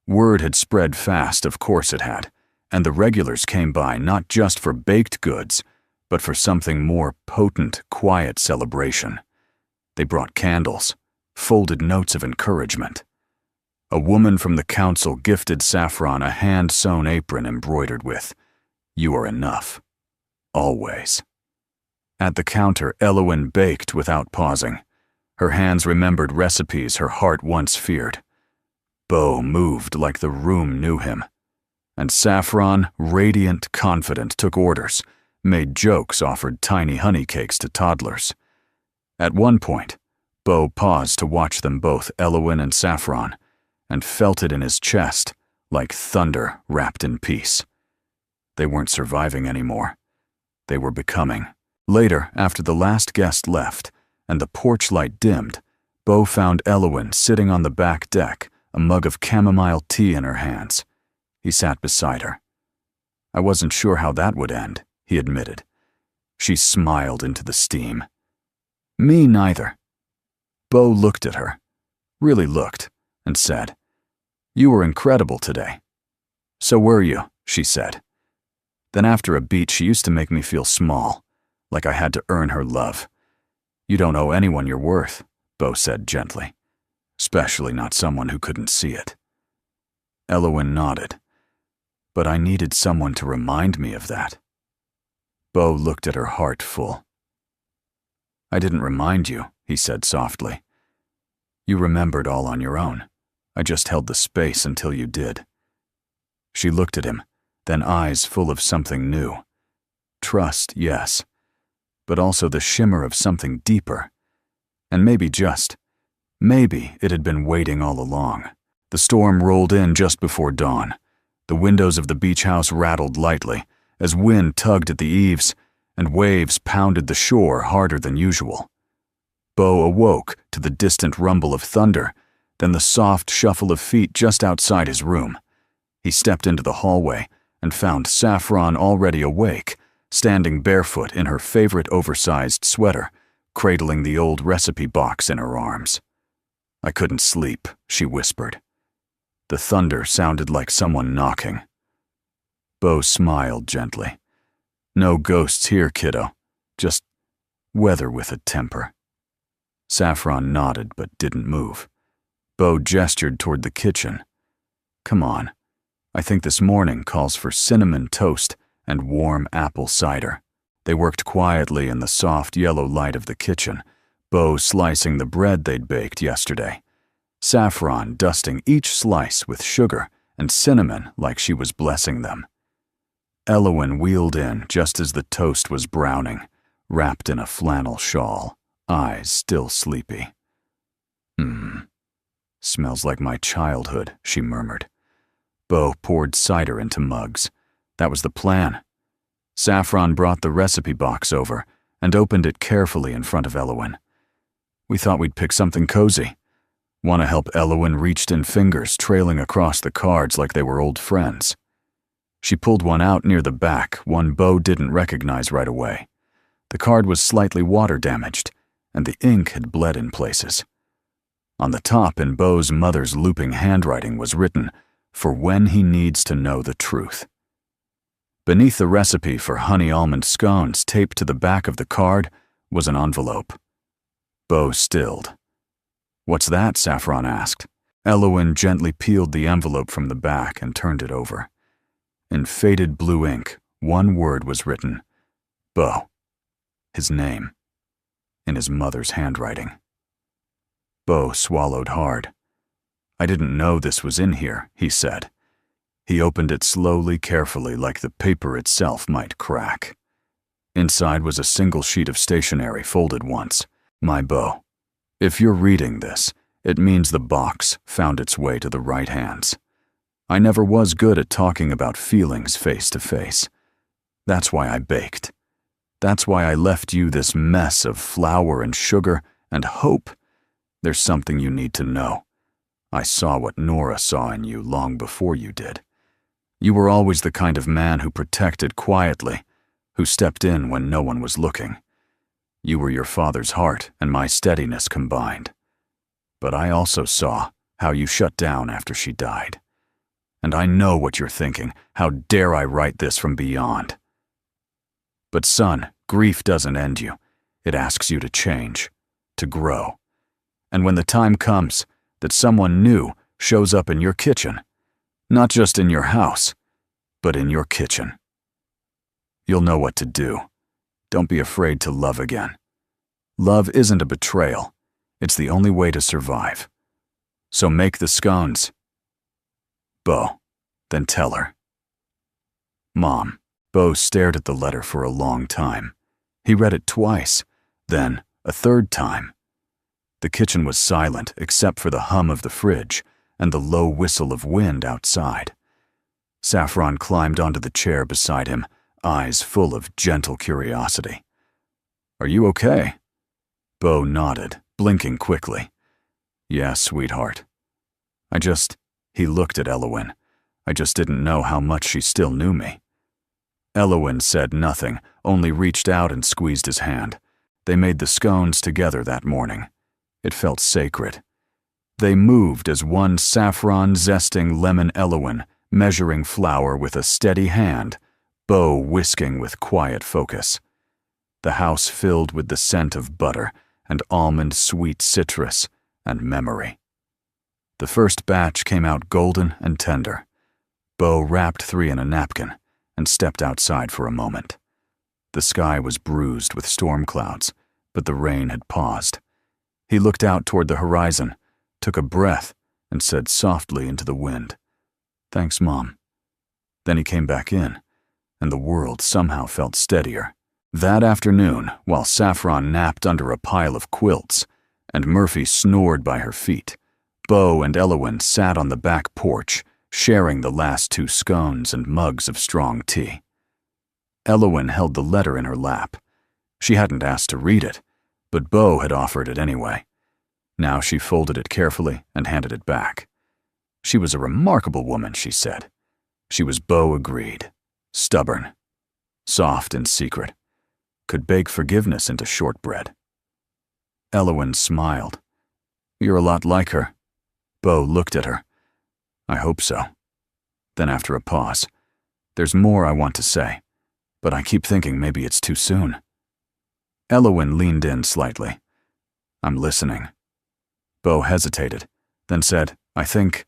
Word had spread fast, of course it had, and the regulars came by not just for baked goods, but for something more potent, quiet celebration. They brought candles, folded notes of encouragement. A woman from the council gifted Saffron a hand-sewn apron embroidered with, "You are enough. Always." At the counter, Elowyn baked without pausing. Her hands remembered recipes her heart once feared. Beau moved like the room knew him. And Saffron, radiant, confident, took orders, made jokes, offered tiny honey cakes to toddlers. At one point, Beau paused to watch them both, Elowyn and Saffron, and felt it in his chest, like thunder wrapped in peace. They weren't surviving anymore. they were becoming. Later, after the last guest left and the porch light dimmed, Bo found Elowen sitting on the back deck, a mug of chamomile tea in her hands. He sat beside her. I wasn't sure how that would end, he admitted. She smiled into the steam. Me neither. Bo looked at her, really looked, and said, "You were incredible today." "So were you," she said. Then after a beat, she used to make me feel small, like I had to earn her love. "You don't owe anyone your worth," Bo said gently, especially not someone who couldn't see it. Elowen nodded. But I needed someone to remind me of that. Bo looked at her heart full. "I didn't remind you," he said softly. "You remembered all on your own. I just held the space until you did." She looked at him, then eyes full of something new. Trust, yes, but also the shimmer of something deeper. And maybe it had been waiting all along. The storm rolled in just before dawn. The windows of the beach house rattled lightly as wind tugged at the eaves and waves pounded the shore harder than usual. Bo awoke to the distant rumble of thunder, then the soft shuffle of feet just outside his room. He stepped into the hallway and found Saffron already awake, standing barefoot in her favorite oversized sweater, cradling the old recipe box in her arms. "I couldn't sleep," she whispered. The thunder sounded like someone knocking. Bo smiled gently. "No ghosts here, kiddo. Just weather with a temper." Saffron nodded but didn't move. Bo gestured toward the kitchen. "Come on. I think this morning calls for cinnamon toast and warm apple cider." They worked quietly in the soft yellow light of the kitchen, Bo slicing the bread they'd baked yesterday, Saffron dusting each slice with sugar and cinnamon like she was blessing them. Elowen wheeled in just as the toast was browning, wrapped in a flannel shawl, eyes still sleepy. Smells like my childhood," she murmured. Bo poured cider into mugs. That was the plan. Saffron brought the recipe box over and opened it carefully in front of Elowen. "We thought we'd pick something cozy." Want to help Elowen reached in fingers trailing across the cards like they were old friends. She pulled one out near the back, one Bo didn't recognize right away. The card was slightly water damaged, and the ink had bled in places. On the top, in Bo's mother's looping handwriting, was written, "For when he needs to know the truth." Beneath the recipe for honey almond scones taped to the back of the card was an envelope. Bo stilled. "What's that?" Saffron asked. Elowen gently peeled the envelope from the back and turned it over. In faded blue ink, one word was written, Bo. His name. In his mother's handwriting. Bo swallowed hard. "I didn't know this was in here," he said. He opened it slowly, carefully, like the paper itself might crack. Inside was a single sheet of stationery folded once. "My Bo. If you're reading this, it means the box found its way to the right hands. I never was good at talking about feelings face to face. That's why I baked. That's why I left you this mess of flour and sugar and hope. There's something you need to know. I saw what Nora saw in you long before you did. You were always the kind of man who protected quietly, who stepped in when no one was looking. You were your father's heart and my steadiness combined. But I also saw how you shut down after she died. And I know what you're thinking. How dare I write this from beyond? But son, grief doesn't end you. It asks you to change, to grow. And when the time comes that someone new shows up in your kitchen, not just in your house, but in your kitchen, you'll know what to do. Don't be afraid to love again. Love isn't a betrayal. It's the only way to survive. So make the scones. Bo, then tell her." Mom. Bo stared at the letter for a long time. He read it twice, then a third time. The kitchen was silent except for the hum of the fridge and the low whistle of wind outside. Saffron climbed onto the chair beside him, eyes full of gentle curiosity. "Are you okay?" Bo nodded, blinking quickly. "Yes, sweetheart. He looked at Elowen. "I just didn't know how much she still knew me." Elowen said nothing, only reached out and squeezed his hand. They made the scones together that morning. It felt sacred. They moved as one saffron-zesting lemon Elowen, measuring flour with a steady hand, Bo whisking with quiet focus. The house filled with the scent of butter and almond-sweet citrus and memory. The first batch came out golden and tender. Bo wrapped 3 in a napkin and stepped outside for a moment. The sky was bruised with storm clouds, but the rain had paused. He looked out toward the horizon, took a breath, and said softly into the wind, "Thanks, Mom." Then he came back in, and the world somehow felt steadier. That afternoon, while Saffron napped under a pile of quilts, and Murphy snored by her feet, Bo and Elowen sat on the back porch, sharing the last 2 scones and mugs of strong tea. Elowen held the letter in her lap. She hadn't asked to read it, but Bo had offered it anyway. Now she folded it carefully and handed it back. She was a remarkable woman, she said. She was, Bo agreed, stubborn, soft in secret, could bake forgiveness into shortbread. Elowen smiled. "You're a lot like her." Bo looked at her. "I hope so." Then after a pause, "There's more I want to say, but I keep thinking maybe it's too soon." Elowen leaned in slightly. "I'm listening." Bo hesitated, then said, "I think..."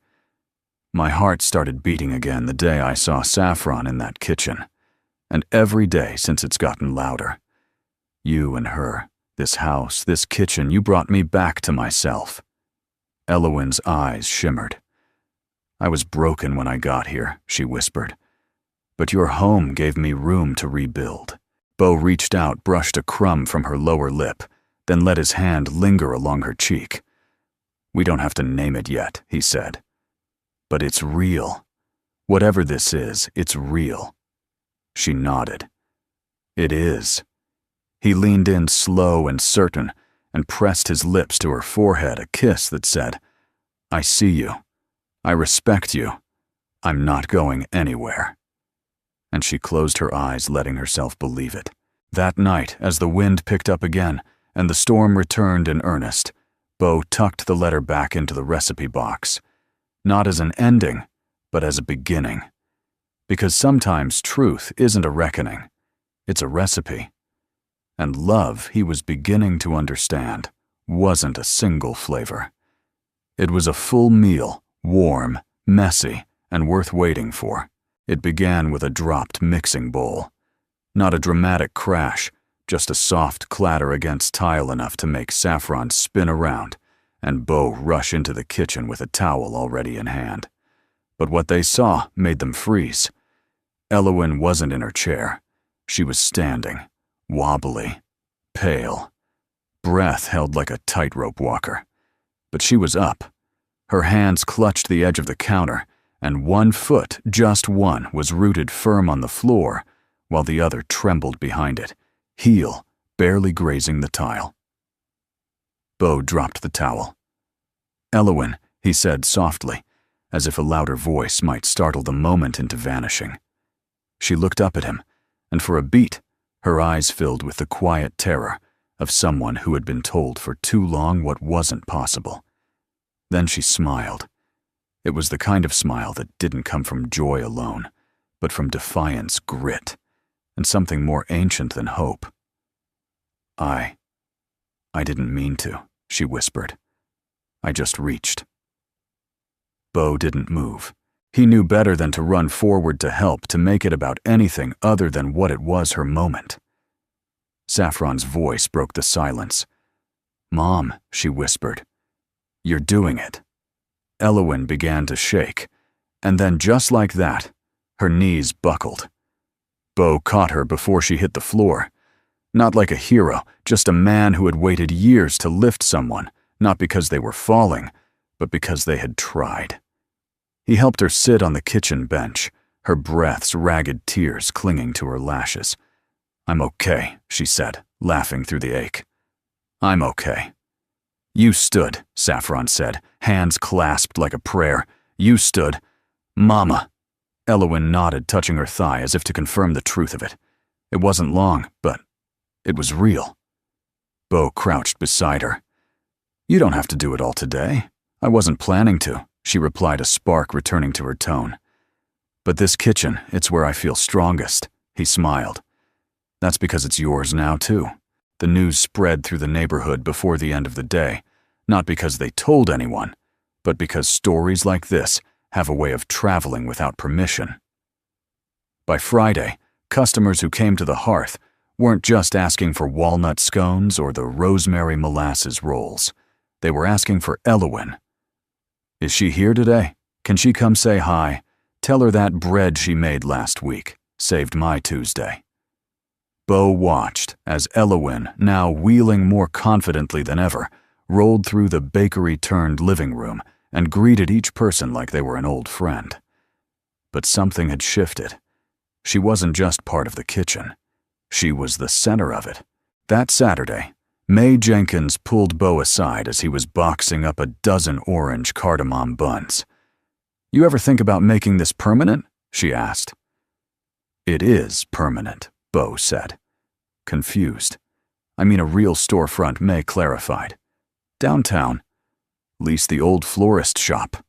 My heart started beating again the day I saw Saffron in that kitchen, and every day since it's gotten louder. You and her, this house, this kitchen, you brought me back to myself. Elowen's eyes shimmered. "I was broken when I got here," she whispered. "But your home gave me room to rebuild." Bo reached out, brushed a crumb from her lower lip, then let his hand linger along her cheek. "We don't have to name it yet," he said. "But it's real. Whatever this is, it's real." She nodded. "It is." He leaned in slow and certain and pressed his lips to her forehead, a kiss that said, "I see you. I respect you. I'm not going anywhere." And she closed her eyes, letting herself believe it. That night, as the wind picked up again and the storm returned in earnest, Bo tucked the letter back into the recipe box, not as an ending, but as a beginning. Because sometimes truth isn't a reckoning, it's a recipe. And love, he was beginning to understand, wasn't a single flavor. It was a full meal, warm, messy, and worth waiting for. It began with a dropped mixing bowl. Not a dramatic crash, just a soft clatter against tile enough to make Saffron spin around and Bo rush into the kitchen with a towel already in hand. But what they saw made them freeze. Elowen wasn't in her chair. She was standing, wobbly, pale, breath held like a tightrope walker. But she was up. Her hands clutched the edge of the counter, and one foot, just one, was rooted firm on the floor, while the other trembled behind it, heel barely grazing the tile. Bo dropped the towel. "Elowen," he said softly, as if a louder voice might startle the moment into vanishing. She looked up at him, and for a beat, her eyes filled with the quiet terror of someone who had been told for too long what wasn't possible. Then she smiled. It was the kind of smile that didn't come from joy alone, but from defiance, grit, and something more ancient than hope. I didn't mean to," she whispered. "I just reached." Bo didn't move. He knew better than to run forward to help, to make it about anything other than what it was, her moment. Saffron's voice broke the silence. "Mom," she whispered, "you're doing it." Elowen began to shake, and then just like that, her knees buckled. Bo caught her before she hit the floor. Not like a hero, just a man who had waited years to lift someone, not because they were falling, but because they had tried. He helped her sit on the kitchen bench, her breath's ragged tears clinging to her lashes. "I'm okay," she said, laughing through the ache. "I'm okay." "You stood," Saffron said, hands clasped like a prayer. "You stood." "Mama." Elowen nodded, touching her thigh as if to confirm the truth of it. It wasn't long, but it was real. Bo crouched beside her. "You don't have to do it all today. I wasn't planning to," she replied, a spark returning to her tone. "But this kitchen, it's where I feel strongest," he smiled. "That's because it's yours now, too." The news spread through the neighborhood before the end of the day, not because they told anyone, but because stories like this have a way of traveling without permission. By Friday, customers who came to the hearth weren't just asking for walnut scones or the rosemary molasses rolls. They were asking for Elowen. "Is she here today? Can she come say hi? Tell her that bread she made last week saved my Tuesday." Bo watched as Elowen, now wheeling more confidently than ever, rolled through the bakery-turned-living room and greeted each person like they were an old friend. But something had shifted. She wasn't just part of the kitchen. She was the center of it. That Saturday, Mae Jenkins pulled Bo aside as he was boxing up a dozen orange cardamom buns. "You ever think about making this permanent?" she asked. "It is permanent," Bo said. Confused. "I mean a real storefront," Mae clarified. "Downtown. Lease the old florist shop.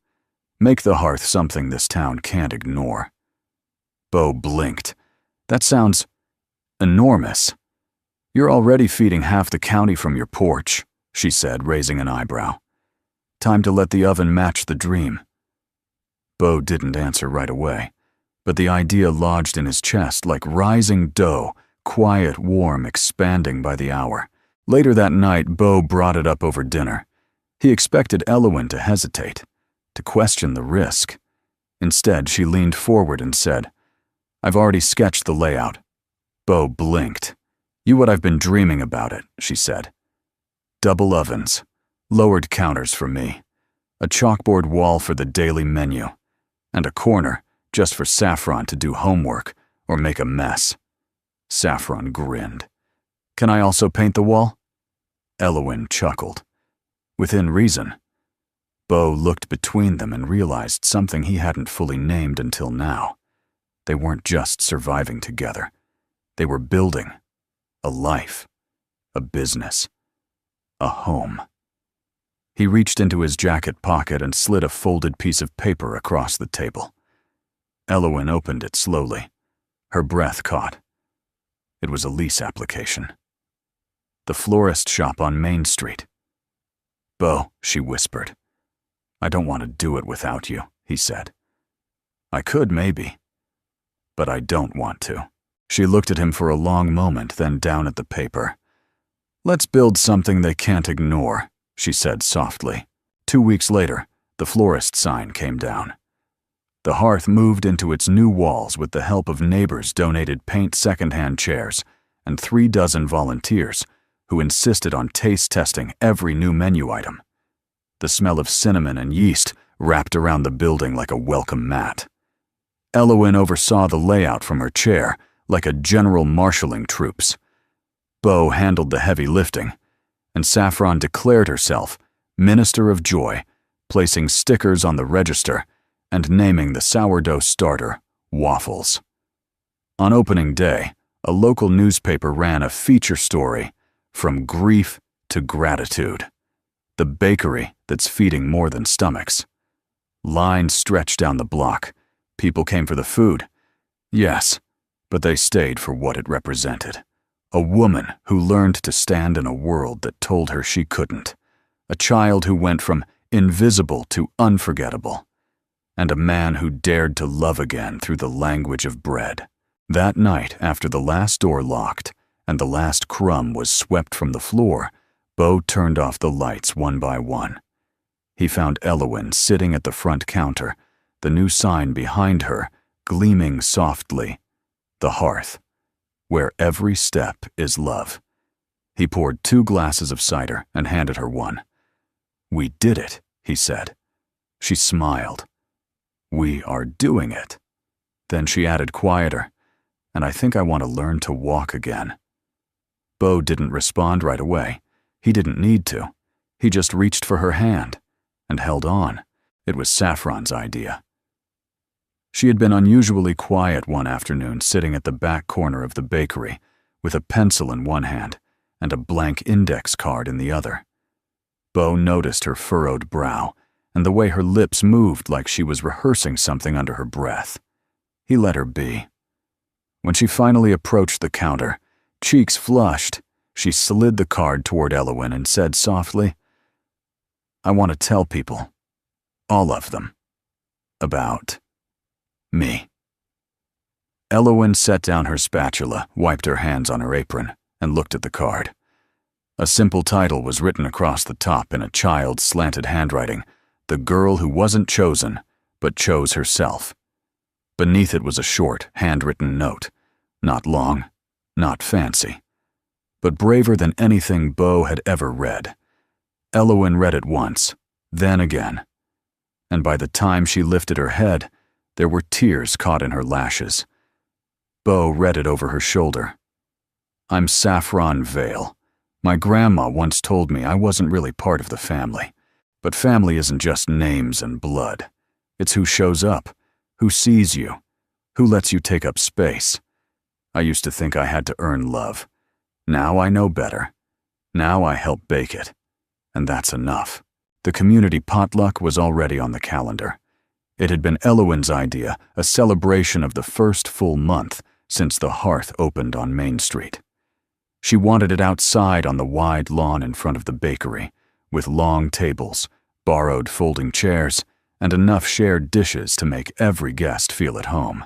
Make the hearth something this town can't ignore." Bo blinked. "That sounds enormous." "You're already feeding half the county from your porch," she said, raising an eyebrow. "Time to let the oven match the dream." Bo didn't answer right away, but the idea lodged in his chest like rising dough, quiet, warm, expanding by the hour. Later that night, Bo brought it up over dinner. He expected Elowen to hesitate, to question the risk. Instead, she leaned forward and said, "I've already sketched the layout." Bo blinked. "You what I've been dreaming about it," she said. "Double ovens, lowered counters for me, a chalkboard wall for the daily menu, and a corner just for Saffron to do homework or make a mess." Saffron grinned. "Can I also paint the wall?" Elowen chuckled. "Within reason." Bo looked between them and realized something he hadn't fully named until now. They weren't just surviving together. They were building a life, a business, a home. He reached into his jacket pocket and slid a folded piece of paper across the table. Elowen opened it slowly. Her breath caught. It was a lease application. The florist shop on Main Street. "Bo," she whispered. "I don't want to do it without you," he said. "I could, maybe. But I don't want to." She looked at him for a long moment, then down at the paper. "Let's build something they can't ignore," she said softly. 2 weeks later, the florist sign came down. The hearth moved into its new walls with the help of neighbors donated paint secondhand chairs and 36 volunteers who insisted on taste testing every new menu item. The smell of cinnamon and yeast wrapped around the building like a welcome mat. Elowen oversaw the layout from her chair, like a general marshalling troops. Bo handled the heavy lifting, and Saffron declared herself Minister of Joy, placing stickers on the register and naming the sourdough starter Waffles. On opening day, a local newspaper ran a feature story, "From Grief to Gratitude," the bakery that's feeding more than stomachs. Lines stretched down the block. People came for the food. Yes, but they stayed for what it represented. A woman who learned to stand in a world that told her she couldn't. A child who went from invisible to unforgettable. And a man who dared to love again through the language of bread. That night, after the last door locked and the last crumb was swept from the floor, Bo turned off the lights one by one. He found Elowen sitting at the front counter, the new sign behind her gleaming softly. The hearth, where every step is love. He poured 2 glasses of cider and handed her one. "We did it," he said. She smiled. "We are doing it." Then she added quieter, "And I think I want to learn to walk again." Bo didn't respond right away. He didn't need to. He just reached for her hand and held on. It was Saffron's idea. She had been unusually quiet one afternoon, sitting at the back corner of the bakery, with a pencil in one hand and a blank index card in the other. Bo noticed her furrowed brow and the way her lips moved like she was rehearsing something under her breath. He let her be. When she finally approached the counter, cheeks flushed, she slid the card toward Elowen and said softly, "I want to tell people, all of them, about me." Elowen set down her spatula, wiped her hands on her apron, and looked at the card. A simple title was written across the top in a child's slanted handwriting, "The Girl Who Wasn't Chosen, but Chose Herself." Beneath it was a short, handwritten note, not long, not fancy, but braver than anything Bo had ever read. Elowen read it once, then again, and by the time she lifted her head, there were tears caught in her lashes. Bo read it over her shoulder. "I'm Saffron Vale. My grandma once told me I wasn't really part of the family. But family isn't just names and blood. It's who shows up, who sees you, who lets you take up space. I used to think I had to earn love. Now I know better. Now I help bake it. And that's enough." The community potluck was already on the calendar. It had been Elowen's idea, a celebration of the first full month since the hearth opened on Main Street. She wanted it outside on the wide lawn in front of the bakery, with long tables, borrowed folding chairs, and enough shared dishes to make every guest feel at home.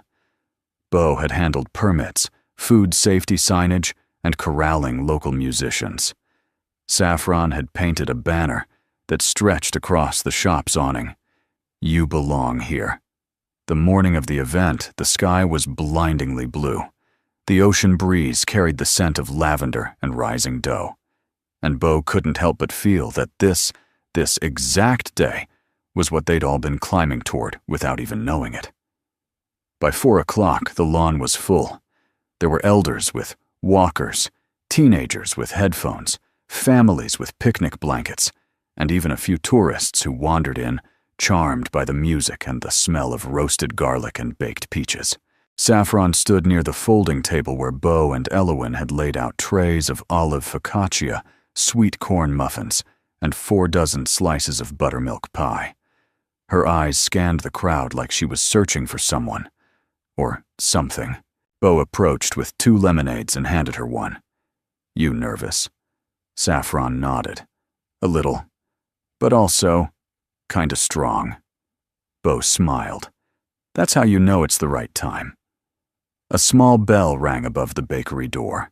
Bo had handled permits, food safety signage, and corralling local musicians. Saffron had painted a banner that stretched across the shop's awning. "You belong here." The morning of the event, the sky was blindingly blue. The ocean breeze carried the scent of lavender and rising dough. And Bo couldn't help but feel that this exact day was what they'd all been climbing toward without even knowing it. By 4 o'clock, the lawn was full. There were elders with walkers, teenagers with headphones, families with picnic blankets, and even a few tourists who wandered in, charmed by the music and the smell of roasted garlic and baked peaches. Saffron stood near the folding table where Bo and Elowen had laid out trays of olive focaccia, sweet corn muffins, and 4 dozen slices of buttermilk pie. Her eyes scanned the crowd like she was searching for someone, or something. Bo approached with 2 lemonades and handed her one. "You nervous?" Saffron nodded. "A little, but also kinda strong." Bo smiled. "That's how you know it's the right time." A small bell rang above the bakery door.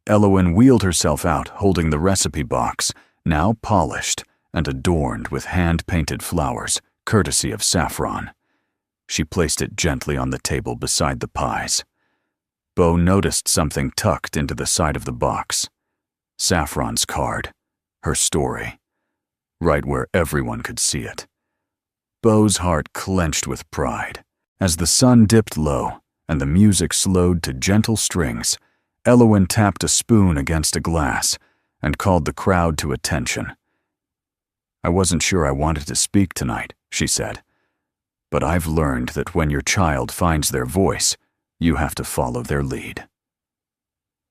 Elowen wheeled herself out, holding the recipe box, now polished and adorned with hand-painted flowers, courtesy of Saffron. She placed it gently on the table beside the pies. Bo noticed something tucked into the side of the box. Saffron's card, her story, right where everyone could see it. Bo's heart clenched with pride. As the sun dipped low and the music slowed to gentle strings, Elowen tapped a spoon against a glass and called the crowd to attention. "I wasn't sure I wanted to speak tonight," she said, "but I've learned that when your child finds their voice, you have to follow their lead."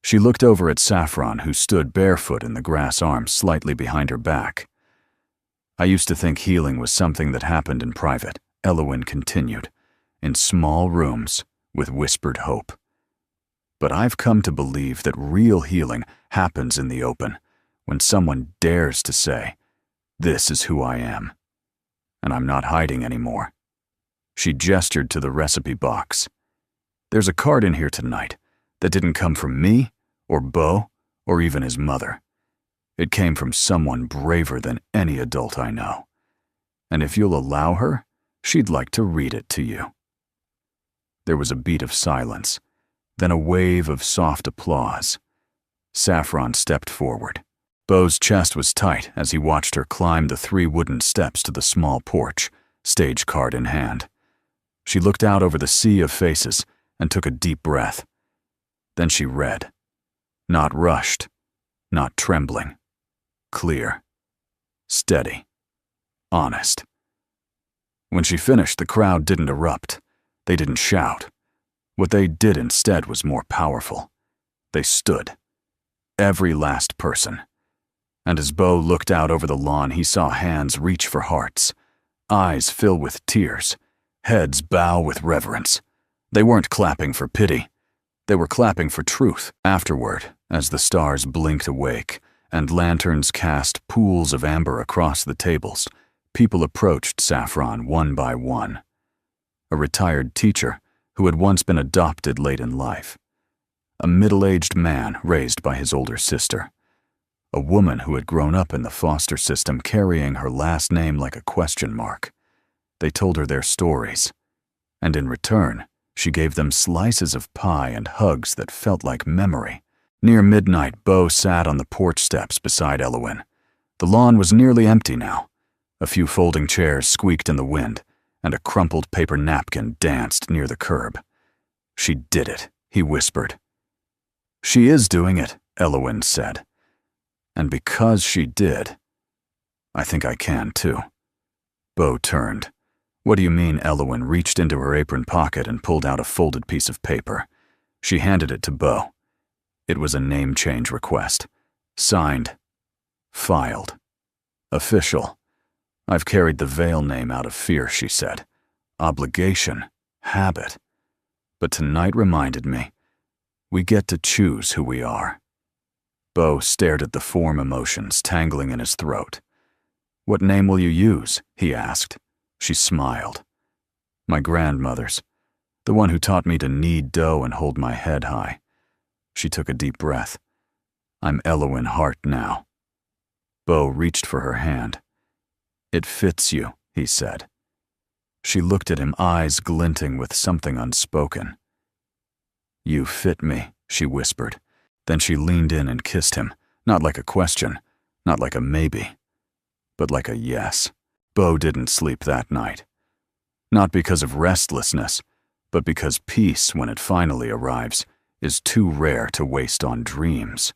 She looked over at Saffron, who stood barefoot in the grass arm slightly behind her back. "I used to think healing was something that happened in private," Elowen continued, "in small rooms with whispered hope. But I've come to believe that real healing happens in the open, when someone dares to say, 'This is who I am, and I'm not hiding anymore.'" She gestured to the recipe box. "There's a card in here tonight that didn't come from me, or Bo, or even his mother. It came from someone braver than any adult I know. And if you'll allow her, she'd like to read it to you." There was a beat of silence, then a wave of soft applause. Saffron stepped forward. Bo's chest was tight as he watched her climb the 3 wooden steps to the small porch, stage card in hand. She looked out over the sea of faces and took a deep breath. Then she read. Not rushed, not trembling. Clear. Steady. Honest. When she finished, the crowd didn't erupt. They didn't shout. What they did instead was more powerful. They stood. Every last person. And as Bo looked out over the lawn, he saw hands reach for hearts, eyes fill with tears, heads bow with reverence. They weren't clapping for pity. They were clapping for truth. Afterward, as the stars blinked awake and lanterns cast pools of amber across the tables, people approached Saffron one by one. A retired teacher who had once been adopted late in life. A middle-aged man raised by his older sister. A woman who had grown up in the foster system carrying her last name like a question mark. They told her their stories, and in return, she gave them slices of pie and hugs that felt like memory. Near midnight, Bo sat on the porch steps beside Elowen. The lawn was nearly empty now. A few folding chairs squeaked in the wind, and a crumpled paper napkin danced near the curb. She did it, he whispered. She is doing it, Elowen said. And because she did, I think I can too. Bo turned. What do you mean? Elowen reached into her apron pocket and pulled out a folded piece of paper. She handed it to Bo. It was a name change request. Signed. Filed. Official. I've carried the Vale name out of fear, she said. Obligation. Habit. But tonight reminded me, we get to choose who we are. Bo stared at the form emotions tangling in his throat. What name will you use? He asked. She smiled. My grandmother's. The one who taught me to knead dough and hold my head high. She took a deep breath. I'm Elowen Hart now. Bo reached for her hand. It fits you, he said. She looked at him, eyes glinting with something unspoken. You fit me, she whispered. Then she leaned in and kissed him, not like a question, not like a maybe, but like a yes. Bo didn't sleep that night. Not because of restlessness, but because peace, when it finally arrives, is too rare to waste on dreams.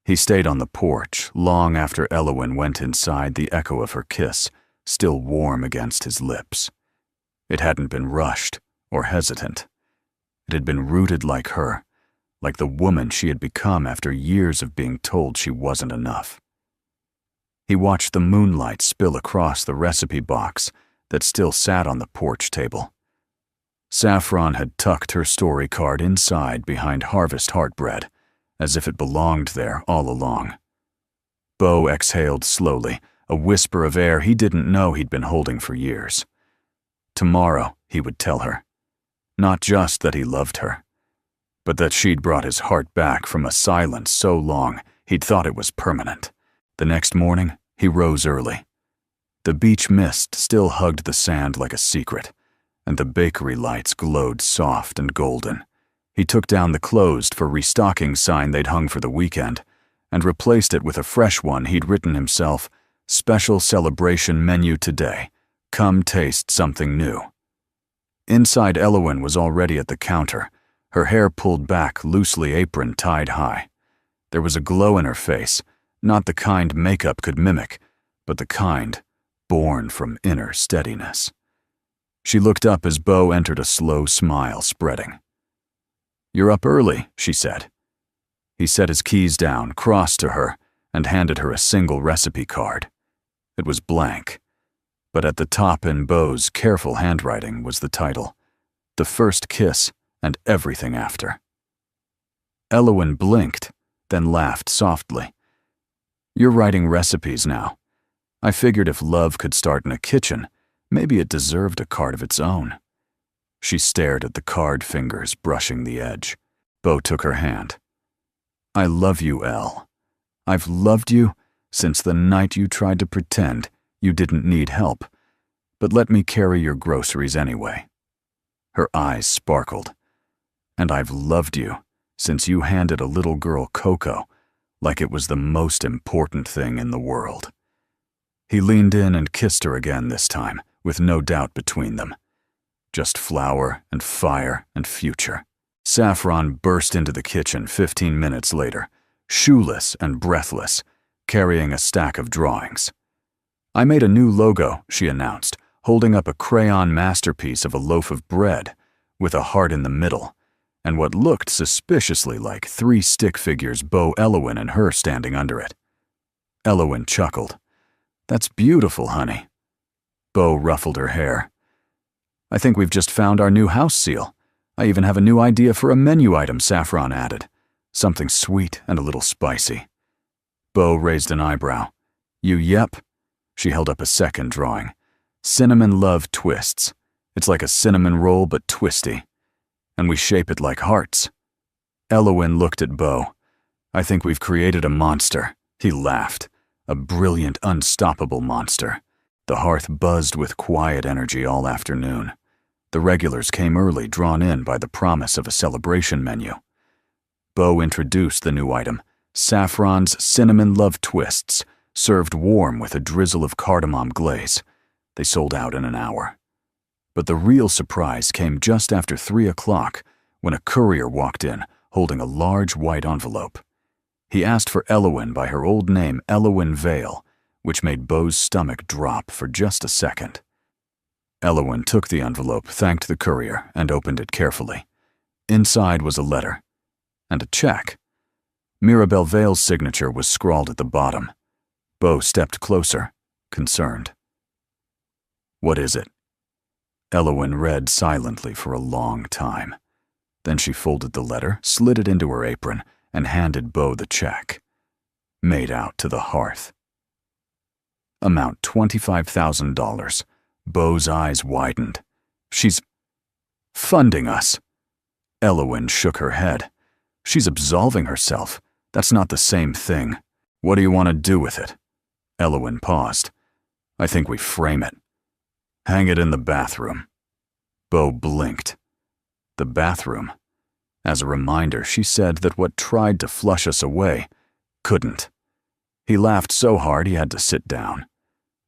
He stayed on the porch long after Elowen went inside, the echo of her kiss still warm against his lips. It hadn't been rushed or hesitant. It had been rooted like her, like the woman she had become after years of being told she wasn't enough. He watched the moonlight spill across the recipe box that still sat on the porch table. Saffron had tucked her story card inside behind Harvest Heartbread, as if it belonged there all along. Bo exhaled slowly, a whisper of air he didn't know he'd been holding for years. Tomorrow, he would tell her. Not just that he loved her, but that she'd brought his heart back from a silence so long he'd thought it was permanent. The next morning, he rose early. The beach mist still hugged the sand like a secret, and the bakery lights glowed soft and golden. He took down the closed for restocking sign they'd hung for the weekend and replaced it with a fresh one he'd written himself, Special Celebration Menu Today. Come taste something new. Inside, Elowen was already at the counter, her hair pulled back, loosely apron tied high. There was a glow in her face, not the kind makeup could mimic, but the kind born from inner steadiness. She looked up as Bo entered, a slow smile spreading. You're up early, she said. He set his keys down, crossed to her, and handed her a single recipe card. It was blank, but at the top in Bo's careful handwriting was the title, The First Kiss and Everything After. Elowen blinked, then laughed softly. You're writing recipes now. I figured if love could start in a kitchen, maybe it deserved a card of its own. She stared at the card fingers brushing the edge. Bo took her hand. I love you, Elle. I've loved you since the night you tried to pretend you didn't need help, but let me carry your groceries anyway. Her eyes sparkled. And I've loved you since you handed a little girl cocoa like it was the most important thing in the world. He leaned in and kissed her again this time, with no doubt between them. Just flour and fire and future. Saffron burst into the kitchen 15 minutes later, shoeless and breathless, carrying a stack of drawings. "I made a new logo," she announced, holding up a crayon masterpiece of a loaf of bread with a heart in the middle, and what looked suspiciously like 3 stick figures, Bo, Elowen, and her standing under it. Elowen chuckled. "That's beautiful, honey." Bo ruffled her hair. "I think we've just found our new house seal. I even have a new idea for a menu item," Saffron added. "Something sweet and a little spicy." Bo raised an eyebrow. Yep." She held up a second drawing. "Cinnamon Love Twists. It's like a cinnamon roll but twisty. And we shape it like hearts." Elowen looked at Bo. "I think we've created a monster." He laughed. "A brilliant, unstoppable monster." The hearth buzzed with quiet energy all afternoon. The regulars came early, drawn in by the promise of a celebration menu. Bo introduced the new item, Saffron's Cinnamon Love Twists, served warm with a drizzle of cardamom glaze. They sold out in an hour. But the real surprise came just after 3 o'clock, when a courier walked in, holding a large white envelope. He asked for Elowen by her old name, Elowen Vale, which made Bo's stomach drop for just a second. Elowen took the envelope, thanked the courier, and opened it carefully. Inside was a letter and a check. Mirabelle Vale's signature was scrawled at the bottom. Bo stepped closer, concerned. "What is it?" Elowen read silently for a long time. Then she folded the letter, slid it into her apron, and handed Bo the check. Made out to the hearth. Amount $25,000. Bo's eyes widened. "She's funding us." Elowen shook her head. "She's absolving herself. That's not the same thing. What do you want to do with it?" Elowen paused. "I think we frame it. Hang it in the bathroom." Bo blinked. The bathroom. As a reminder, she said that what tried to flush us away couldn't. He laughed so hard he had to sit down.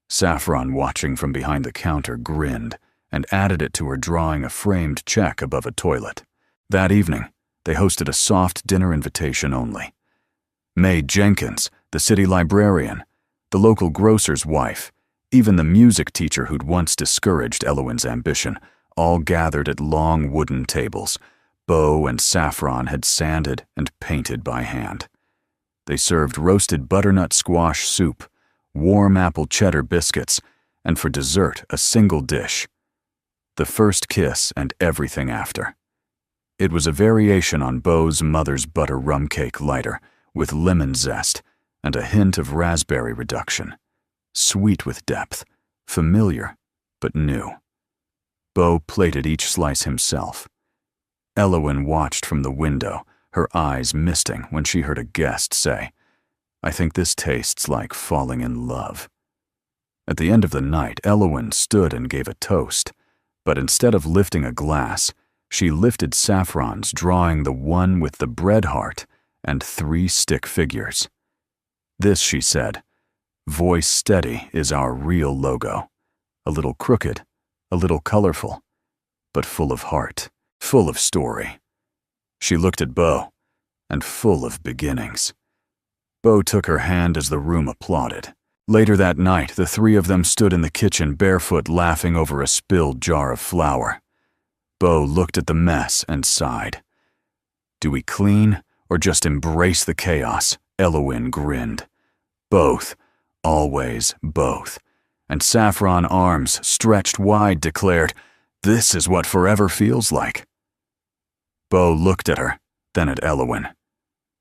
Saffron, watching from behind the counter, grinned and added it to her drawing a framed check above a toilet. That evening, they hosted a soft dinner invitation only. Mae Jenkins, the city librarian, the local grocer's wife, even the music teacher who'd once discouraged Elowen's ambition, all gathered at long wooden tables. Bo and Saffron had sanded and painted by hand. They served roasted butternut squash soup, warm apple cheddar biscuits, and for dessert, a single dish. The first kiss and everything after. It was a variation on Bo's mother's butter rum cake lighter, with lemon zest and a hint of raspberry reduction. Sweet with depth, familiar, but new. Bo plated each slice himself. Elowen watched from the window, her eyes misting when she heard a guest say, "I think this tastes like falling in love." At the end of the night, Elowen stood and gave a toast, but instead of lifting a glass, she lifted Saffron's, drawing the one with the bread heart and 3 stick figures. "This," she said, "voice steady, is our real logo. A little crooked, a little colorful, but full of heart, full of story." She looked at Bo, and full of beginnings. Bo took her hand as the room applauded. Later that night, the 3 of them stood in the kitchen barefoot, laughing over a spilled jar of flour. Bo looked at the mess and sighed. "Do we clean or just embrace the chaos?" Elowen grinned. "Both. Always both." And Saffron, arms stretched wide, declared, "This is what forever feels like." Bo looked at her, then at Elowen.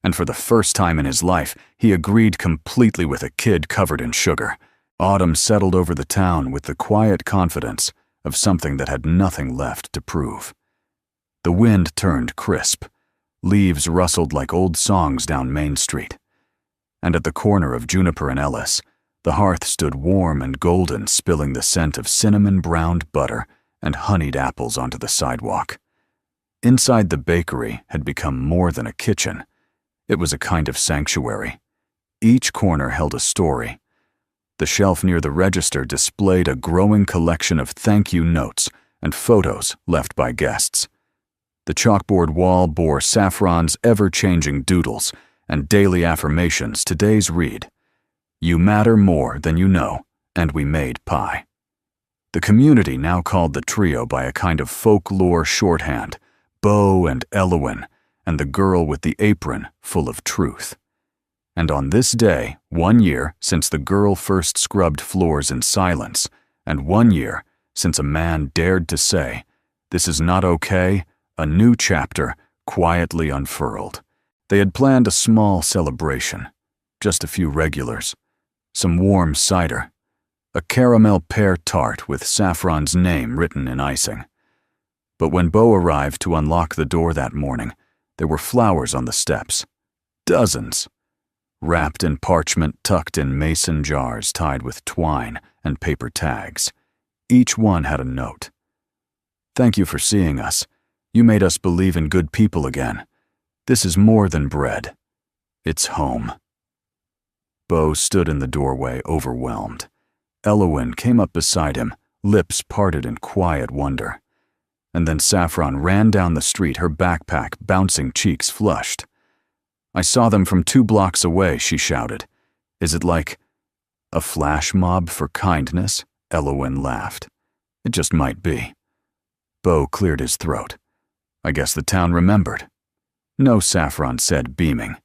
And for the first time in his life, he agreed completely with a kid covered in sugar. Autumn settled over the town with the quiet confidence of something that had nothing left to prove. The wind turned crisp. Leaves rustled like old songs down Main Street. And at the corner of Juniper and Ellis, the hearth stood warm and golden, spilling the scent of cinnamon-browned butter and honeyed apples onto the sidewalk. Inside the bakery had become more than a kitchen. It was a kind of sanctuary. Each corner held a story. The shelf near the register displayed a growing collection of thank you notes and photos left by guests. The chalkboard wall bore Saffron's ever-changing doodles and daily affirmations. Today's read, "You matter more than you know, and we made pie." The community now called the trio by a kind of folklore shorthand, Bo and Elowen, and the girl with the apron full of truth. And on this day, 1 year since the girl first scrubbed floors in silence, and 1 year since a man dared to say, "This is not okay," a new chapter quietly unfurled. They had planned a small celebration, just a few regulars, some warm cider, a caramel pear tart with Saffron's name written in icing. But when Bo arrived to unlock the door that morning, there were flowers on the steps. Dozens. Wrapped in parchment tucked in mason jars tied with twine and paper tags. Each one had a note. "Thank you for seeing us. You made us believe in good people again. This is more than bread. It's home." Bo stood in the doorway, overwhelmed. Elowen came up beside him, lips parted in quiet wonder. And then Saffron ran down the street, her backpack bouncing, cheeks flushed. "I saw them from 2 blocks away," she shouted. "Is it like a flash mob for kindness?" Elowen laughed. "It just might be." Bo cleared his throat. "I guess the town remembered." "No," Saffron said, beaming.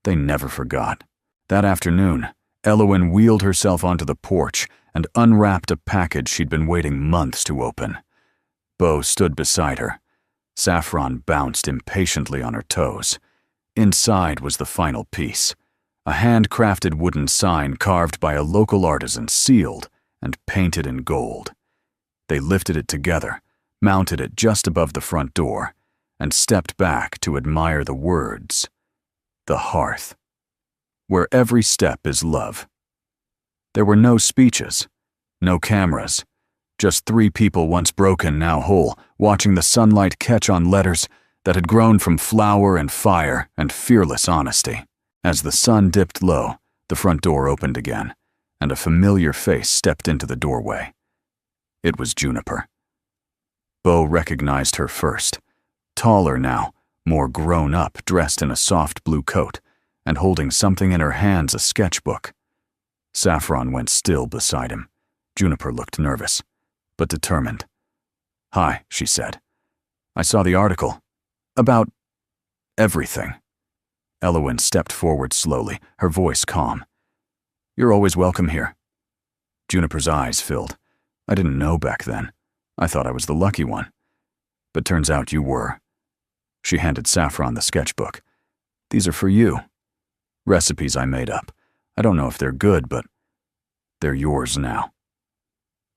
They never forgot. That afternoon, Elowen wheeled herself onto the porch and unwrapped a package she'd been waiting months to open. Bo stood beside her. Saffron bounced impatiently on her toes. Inside was the final piece, a handcrafted wooden sign carved by a local artisan, sealed and painted in gold. They lifted it together, mounted it just above the front door, and stepped back to admire the words, "The hearth, where every step is love." There were no speeches, no cameras, just 3 people once broken, now whole, watching the sunlight catch on letters that had grown from flour and fire and fearless honesty. As the sun dipped low, the front door opened again, and a familiar face stepped into the doorway. It was Juniper. Bo recognized her first, taller now, more grown up, dressed in a soft blue coat, and holding something in her hands, a sketchbook. Saffron went still beside him. Juniper looked nervous, but determined. "Hi," she said. "I saw the article. About everything." Elowen stepped forward slowly, her voice calm. "You're always welcome here." Juniper's eyes filled. "I didn't know back then. I thought I was the lucky one. But turns out you were." She handed Saffron the sketchbook. "These are for you. Recipes I made up. I don't know if they're good, but they're yours now."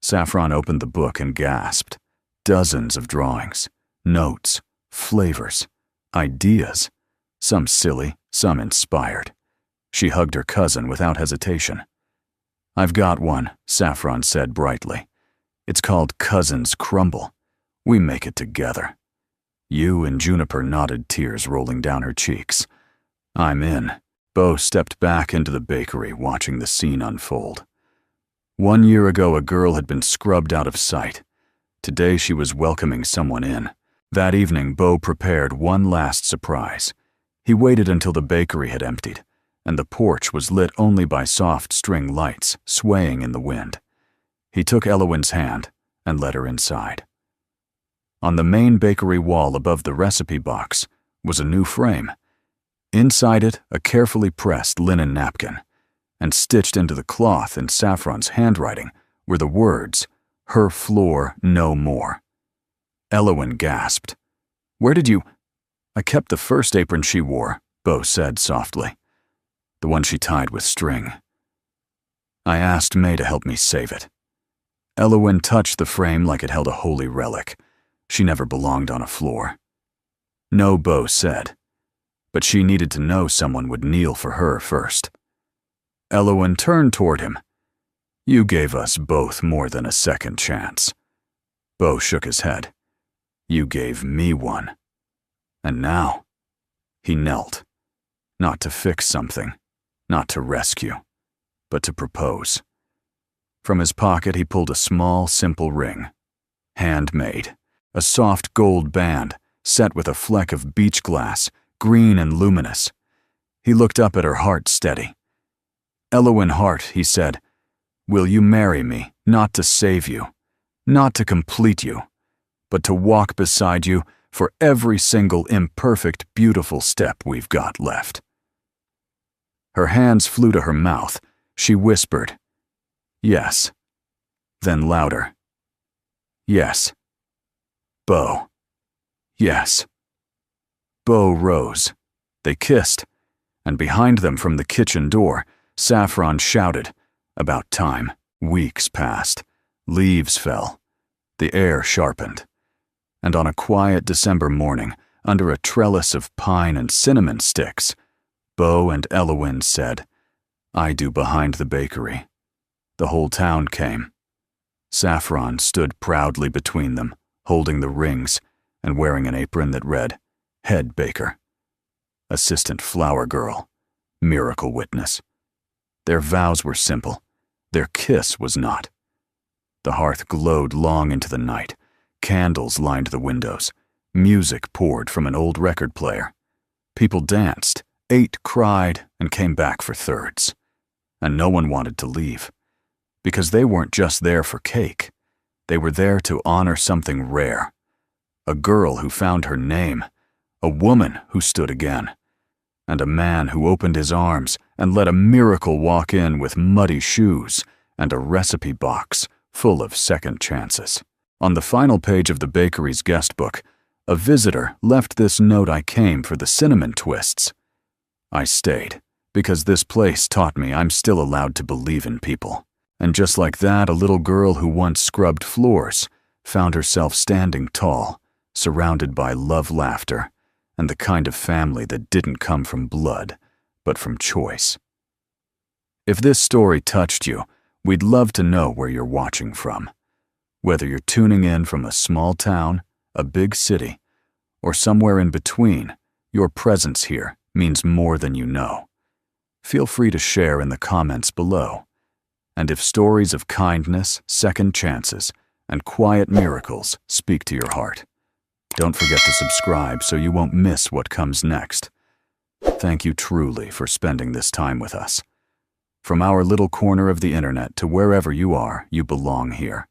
Saffron opened the book and gasped. Dozens of drawings, notes, flavors, ideas, some silly, some inspired. She hugged her cousin without hesitation. "I've got one," Saffron said brightly. "It's called Cousin's Crumble. We make it together." You and Juniper nodded, tears rolling down her cheeks. "I'm in." Bo stepped back into the bakery, watching the scene unfold. 1 year ago, a girl had been scrubbed out of sight. Today, she was welcoming someone in. That evening, Bo prepared one last surprise. He waited until the bakery had emptied, and the porch was lit only by soft string lights swaying in the wind. He took Elowen's hand and led her inside. On the main bakery wall above the recipe box was a new frame. Inside it, a carefully pressed linen napkin, and stitched into the cloth in Saffron's handwriting were the words, "Her floor no more." Elowen gasped. "Where did you—" "I kept the first apron she wore," Bo said softly. "The one she tied with string. I asked May to help me save it." Elowen touched the frame like it held a holy relic. She never belonged on a floor. "No," Bo said. But she needed to know someone would kneel for her first. Elowen turned toward him. "You gave us both more than a second chance." Bo shook his head. "You gave me one. And now—" He knelt, not to fix something, not to rescue, but to propose. From his pocket he pulled a small, simple ring. handmade, a soft gold band set with a fleck of beach glass, green and luminous. He looked up at her heart steady. "Elowyn Hart," he said, "will you marry me, not to save you, not to complete you, but to walk beside you for every single imperfect, beautiful step we've got left?" Her hands flew to her mouth. She whispered, "Yes." Then louder, "Yes. Beau. Yes." Beau rose. They kissed, and behind them from the kitchen door, Saffron shouted, "About time." Weeks passed. Leaves fell. The air sharpened. And on a quiet December morning, under a trellis of pine and cinnamon sticks, Beau and Elowyn said, "I do behind the bakery." The whole town came. Saffron stood proudly between them, holding the rings and wearing an apron that read, "Head Baker." Assistant Flower Girl. Miracle Witness. Their vows were simple. Their kiss was not. The hearth glowed long into the night. Candles lined the windows. Music poured from an old record player. People danced, ate, cried, and came back for thirds. And no one wanted to leave. Because they weren't just there for cake. They were there to honor something rare. A girl who found her name. A woman who stood again. And a man who opened his arms and let a miracle walk in with muddy shoes and a recipe box full of second chances. On the final page of the bakery's guest book, a visitor left this note: "I came for the cinnamon twists." I stayed, because this place taught me I'm still allowed to believe in people. And just like that, a little girl who once scrubbed floors found herself standing tall, surrounded by love, laughter, and the kind of family that didn't come from blood, but from choice. If this story touched you, we'd love to know where you're watching from. Whether you're tuning in from a small town, a big city, or somewhere in between, your presence here means more than you know. Feel free to share in the comments below. And if stories of kindness, second chances, and quiet miracles speak to your heart, don't forget to subscribe so you won't miss what comes next. Thank you truly for spending this time with us. From our little corner of the internet to wherever you are, you belong here.